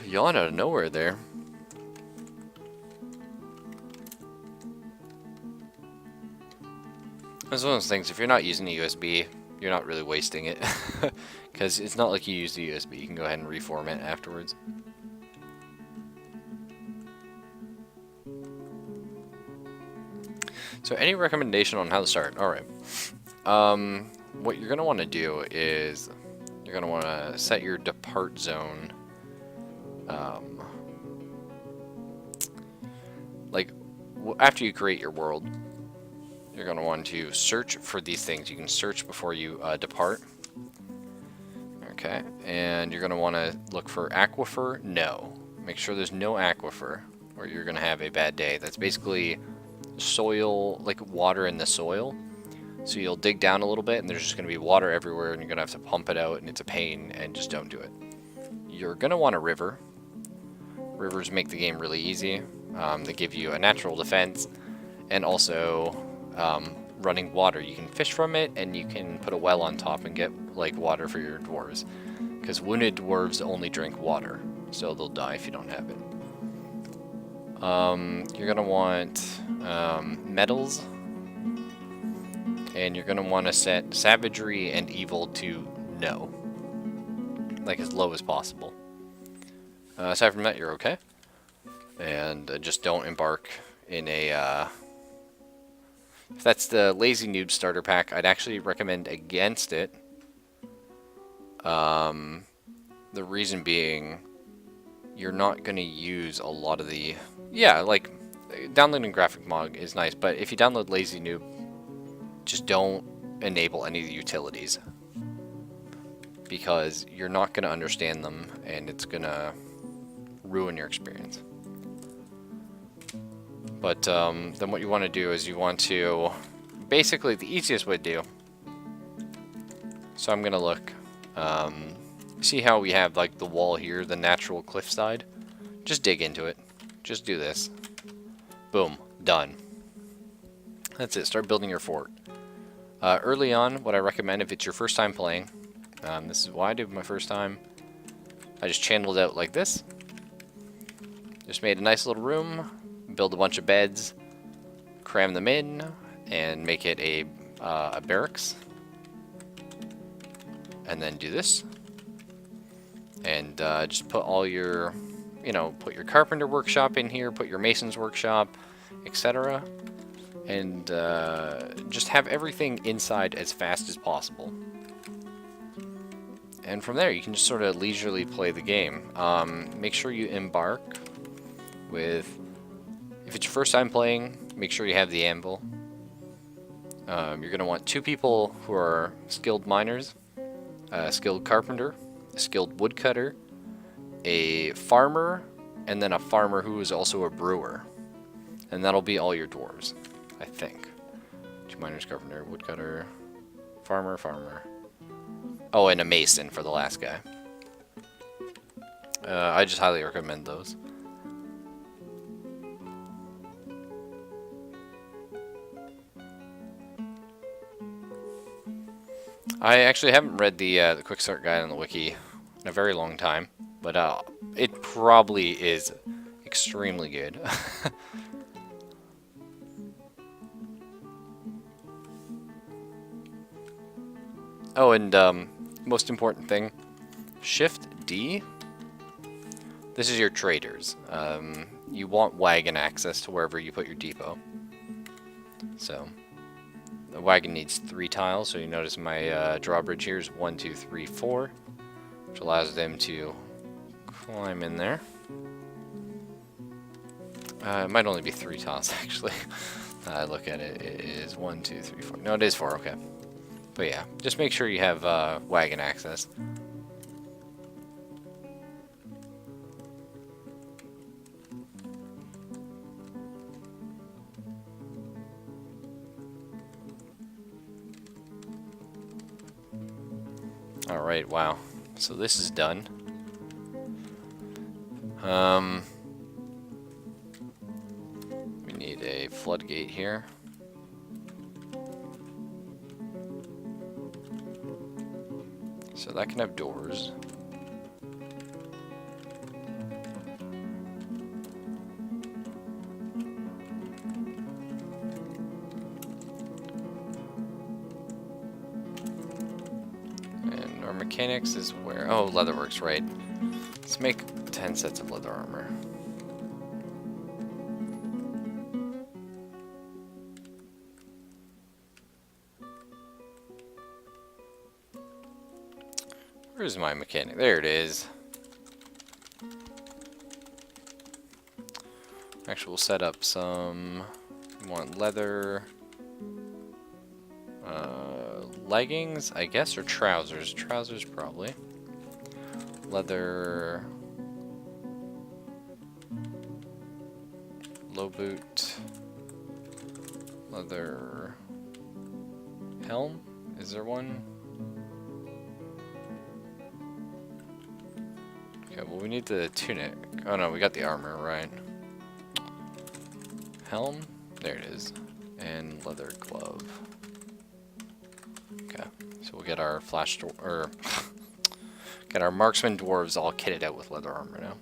Yawn out of nowhere there. That's one of those things, if you're not using a USB, you're not really wasting it. Because it's not like you use the USB, you can go ahead and reformat afterwards. So any recommendation on how to start? Alright. What you're going to want to do is you're going to want to set your depart zone. Like, after you create your world, you're going to want to search for these things. You can search before you depart. Okay. And you're going to want to look for aquifer. No. Make sure there's no aquifer, or you're going to have a bad day. That's basically soil, like water in the soil. So you'll dig down a little bit and there's just going to be water everywhere and you're going to have to pump it out and it's a pain, and just don't do it. You're going to want a river. Rivers make the game really easy. They give you a natural defense and also running water. You can fish from it and you can put a well on top and get like water for your dwarves, because wounded dwarves only drink water, so they'll die if you don't have it. You're going to want metals, and you're going to want to set savagery and evil to no, like as low as possible. Aside from that, you're okay. And just don't embark in a, if that's the Lazy Noob starter pack, I'd actually recommend against it. The reason being, you're not going to use a lot of the, yeah, like, downloading graphic mod is nice, but if you download Lazy Noob, just don't enable any of the utilities, because you're not going to understand them, and it's going to ruin your experience. But then what you want to do is you want to, basically the easiest way to do, so I'm going to look, see how we have like the wall here, the natural cliffside? Just dig into it. Just do this. Boom. Done. That's it. Start building your fort. Early on, what I recommend if it's your first time playing, this is what I did my first time. I just channeled out like this. Just made a nice little room, build a bunch of beds, cram them in, and make it a barracks. And then do this. And just put all your, put your carpenter workshop in here, put your mason's workshop, etc. And just have everything inside as fast as possible. And from there, you can just sort of leisurely play the game. Make sure you embark with, if it's your first time playing, make sure you have the anvil. You're going to want 2 people who are skilled miners, a skilled carpenter, a skilled woodcutter, a farmer, and then a farmer who is also a brewer. And that'll be all your dwarves, I think. miners, carpenter, woodcutter, farmer. Oh, and a mason for the last guy. I just highly recommend those. I actually haven't read the quick start guide on the wiki in a very long time, but it probably is extremely good. Oh, and most important thing, Shift D. This is your traders. You want wagon access to wherever you put your depot. So the wagon needs 3 tiles, so you notice my drawbridge here is 1, 2, 3, 4, which allows them to climb in there. It might only be 3 tiles, actually. I look at it, it is 1, 2, 3, 4. No, it is 4, okay. But yeah, just make sure you have wagon access. Alright, wow. So this is done. We need a floodgate here. So that can have doors. And our mechanics is where? Oh, leatherworks, right. Let's make 10 sets of leather armor. Where's my mechanic? There it is. Actually, we'll set up some. We want leather. Leggings, I guess, or trousers. Trousers, probably. Leather. Low boot. Leather. Helm? Is there one? Okay, well, we need the tunic. Oh no, we got the armor, right? Helm? There it is. And leather glove. Okay, so we'll get our get our marksman dwarves all kitted out with leather armor now.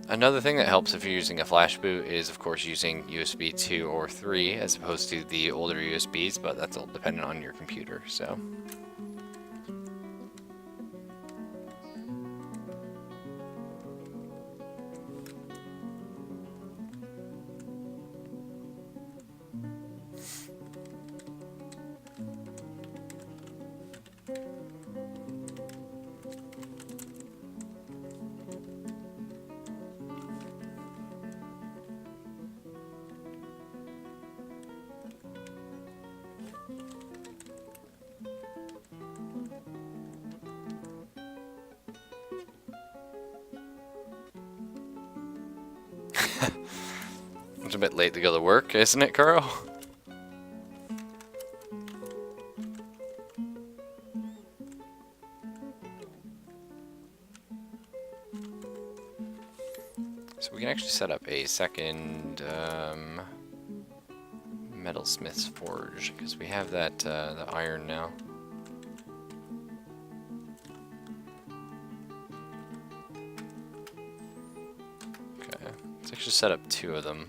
Another thing that helps if you're using a flash boot is, of course, using USB 2 or 3 as opposed to the older USBs, but that's all dependent on your computer, so. It's a bit late to go to work, isn't it, Carl? So we can actually set up a second metalsmith's forge, because we have that the iron now. Okay, let's actually set up 2 of them.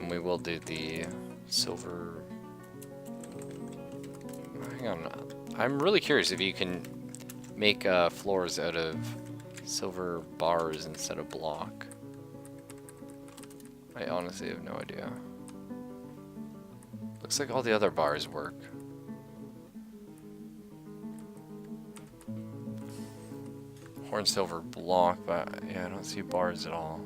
And we will do the silver. Hang on, I'm really curious if you can make floors out of silver bars instead of block. I honestly have no idea. Looks like all the other bars work. Horn silver block, but yeah, I don't see bars at all.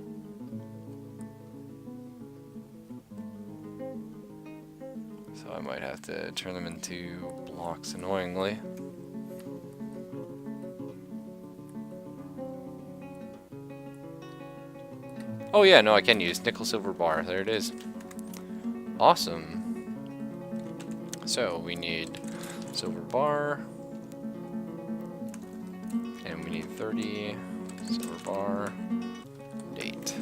So I might have to turn them into blocks annoyingly. Oh yeah, no, I can use nickel silver bar. There it is. Awesome. So we need silver bar. And we need 30 silver bar and 8.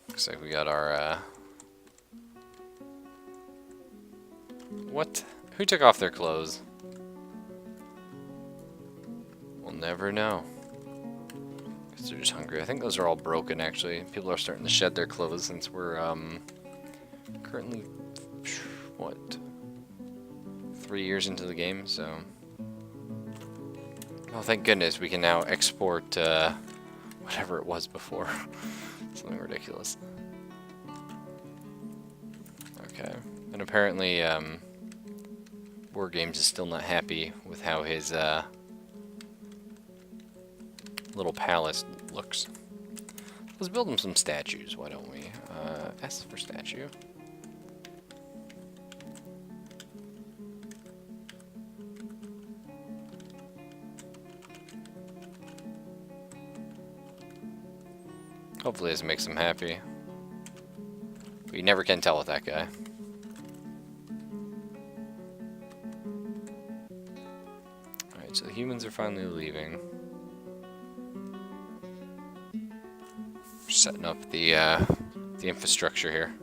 Looks like we got our, what? Who took off their clothes? We'll never know. Because they're just hungry. I think those are all broken, actually. People are starting to shed their clothes since we're, currently, what? 3 years into the game, so... Oh, thank goodness we can now export, whatever it was before. Something ridiculous. Okay. And apparently, War Games is still not happy with how his, little palace looks. Let's build him some statues, why don't we? S for statue. Hopefully this makes him happy. But you never can tell with that guy. Alright, so the humans are finally leaving. Setting up the infrastructure here.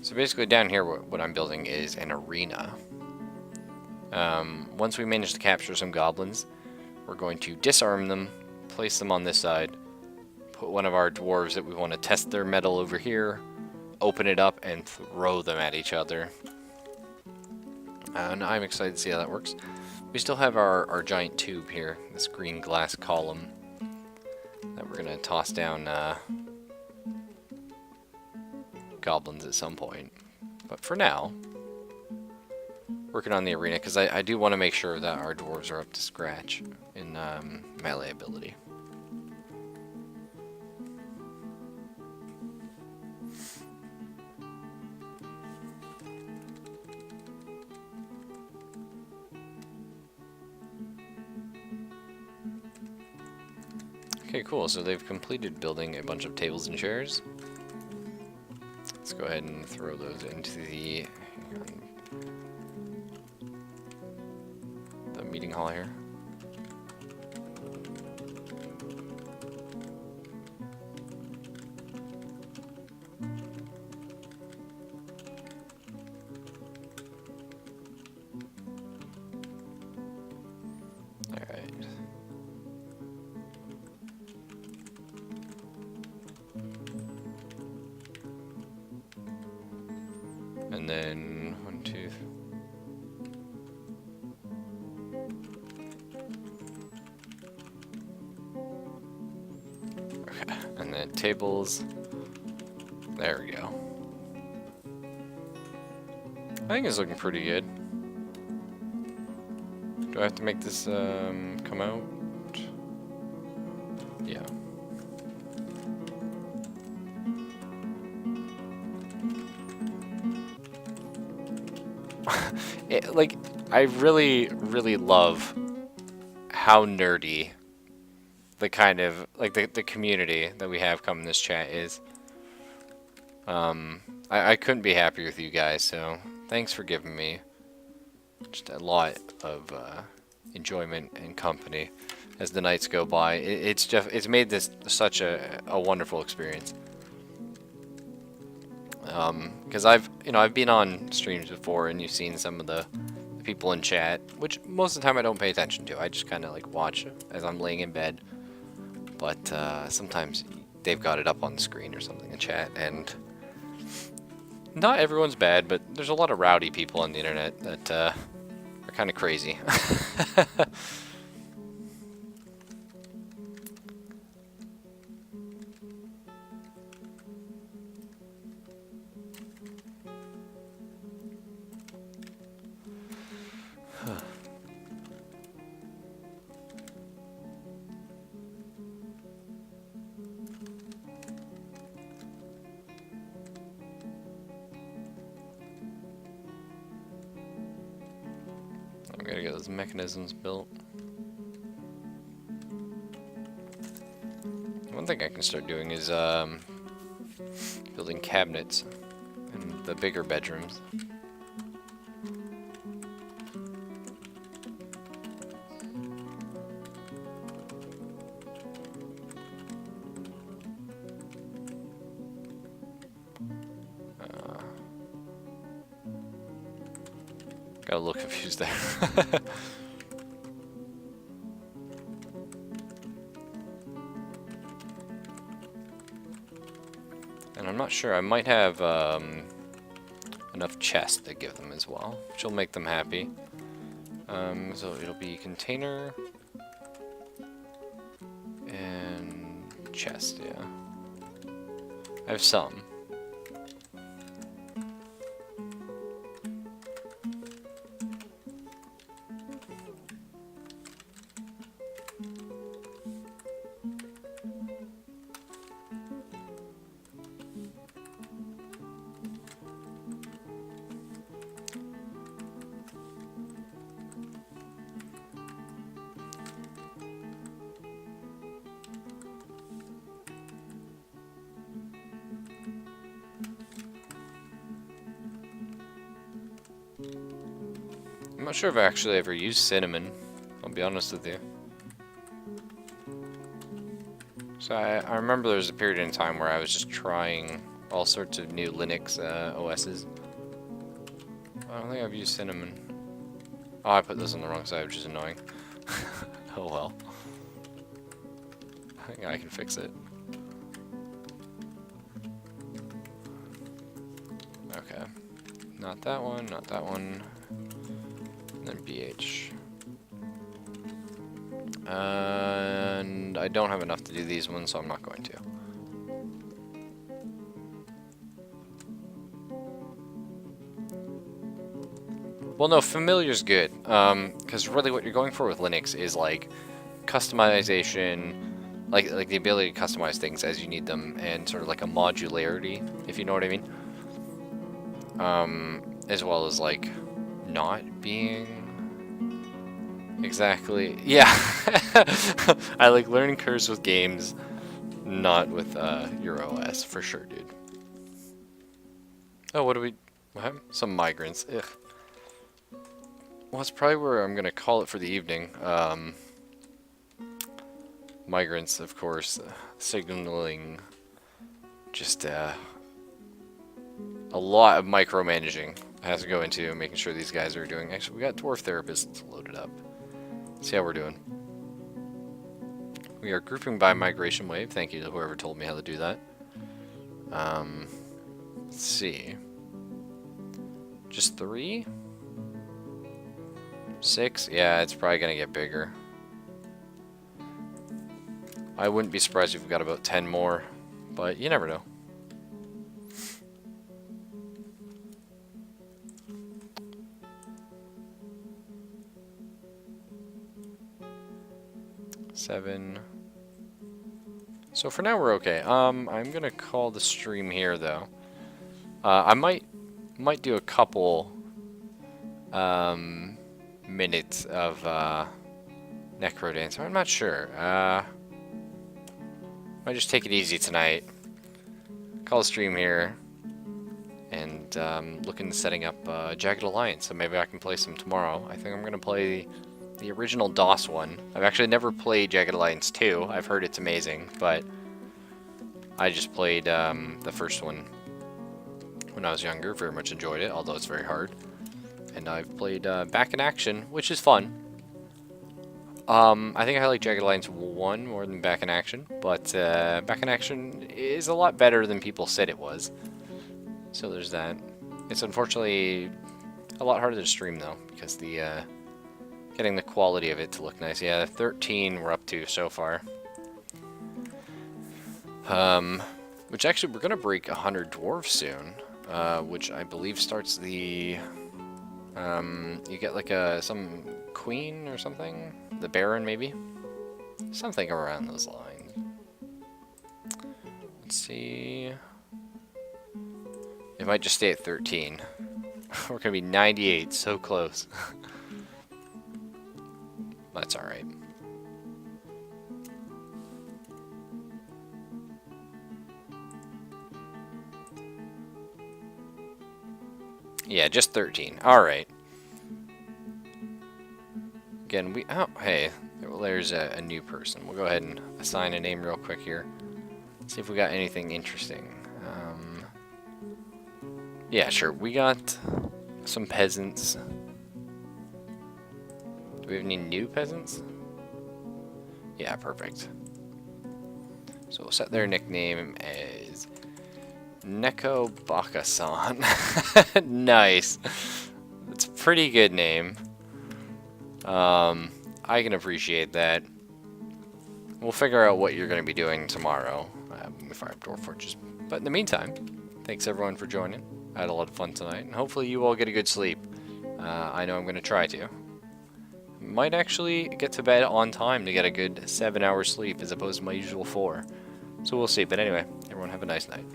So basically down here what I'm building is an arena. Once we manage to capture some goblins, we're going to disarm them, place them on this side, put one of our dwarves that we want to test their metal over here, open it up, and throw them at each other. And I'm excited to see how that works. We still have our giant tube here, this green glass column, that we're going to toss down goblins at some point. But for now, working on the arena, because I do want to make sure that our dwarves are up to scratch in melee ability. Okay, cool. So they've completed building a bunch of tables and chairs. Let's go ahead and throw those into the meeting hall here. Alright. And then 1, 2. Okay, and then tables. There we go. I think it's looking pretty good. Do I have to make this come out? Yeah. Like, I really, really love how nerdy the kind of, like, the community that we have come in this chat is. I couldn't be happier with you guys, so thanks for giving me just a lot of enjoyment and company as the nights go by. It's made this such a wonderful experience. Because I've been on streams before, and you've seen some of the people in chat, which most of the time I don't pay attention to. I just kind of like watch as I'm laying in bed. But sometimes they've got it up on the screen or something in chat, and not everyone's bad, but there's a lot of rowdy people on the internet that are kind of crazy. I'm gonna get those mechanisms built. One thing I can start doing is building cabinets in the bigger bedrooms. Got a little confused there. And I'm not sure, I might have enough chests to give them as well, which will make them happy. So it'll be container and chest, yeah. I have some. I'm not sure if I actually ever used cinnamon, I'll be honest with you. So I remember there was a period in time where I was just trying all sorts of new Linux OSs. I don't think I've used cinnamon. Oh, I put this on the wrong side, which is annoying. Oh well. I think I can fix it. Okay. Not that one, not that one. And then BH. And I don't have enough to do these ones, so I'm not going to. Well, no, familiar's good, because really what you're going for with Linux is like customization, like the ability to customize things as you need them, and sort of like a modularity, if you know what I mean. As well as like not being exactly, yeah. I like learning curves with games, not with your OS for sure, dude. Oh, what happened? Some migrants. Ugh. Well, it's probably where I'm gonna call it for the evening. Migrants, of course, signaling just a lot of micromanaging has to go into making sure these guys are doing. Actually, we got Dwarf therapists loaded up. Let's see how we're doing. We are grouping by migration wave. Thank you to whoever told me how to do that. Let's see. Just 3? 6? Yeah, it's probably gonna get bigger. I wouldn't be surprised if we got about 10 more, but you never know. Seven. So for now we're okay. I'm gonna call the stream here though. I might do a couple minutes of Necro Dancer. I'm not sure. Might just take it easy tonight. Call a stream here, and look into setting up Jagged Alliance. So maybe I can play some tomorrow. I think I'm gonna play the original DOS one. I've actually never played Jagged Alliance 2. I've heard it's amazing, but I just played the first one. when I was younger. Very much enjoyed it, although it's very hard. And I've played Back in Action, which is fun. I think I like Jagged Alliance 1 more than Back in Action, but Back in Action is a lot better than people said it was. So there's that. It's unfortunately a lot harder to stream though, because the getting the quality of it to look nice. Yeah, 13 we're up to so far. Which actually we're gonna break 100 dwarves soon, which I believe starts the you get like some queen or something, the baron maybe, something around those lines. Let's see. It might just stay at 13. We're gonna be 98, so close. That's all right. Yeah, just 13. All right. Again, oh, hey, there's a new person. We'll go ahead and assign a name real quick here. See if we got anything interesting. Yeah, sure. We got some peasants. Do we have any new peasants? Yeah, perfect. So we'll set their nickname as Neko Baka-san. Nice. It's a pretty good name. I can appreciate that. We'll figure out what you're going to be doing tomorrow when we fire up Dwarf Fortress. But in the meantime, thanks everyone for joining. I had a lot of fun tonight, and hopefully you all get a good sleep. I know I'm going to try to. Might actually get to bed on time to get a good 7 hours sleep as opposed to my usual 4. So we'll see. But anyway, everyone have a nice night.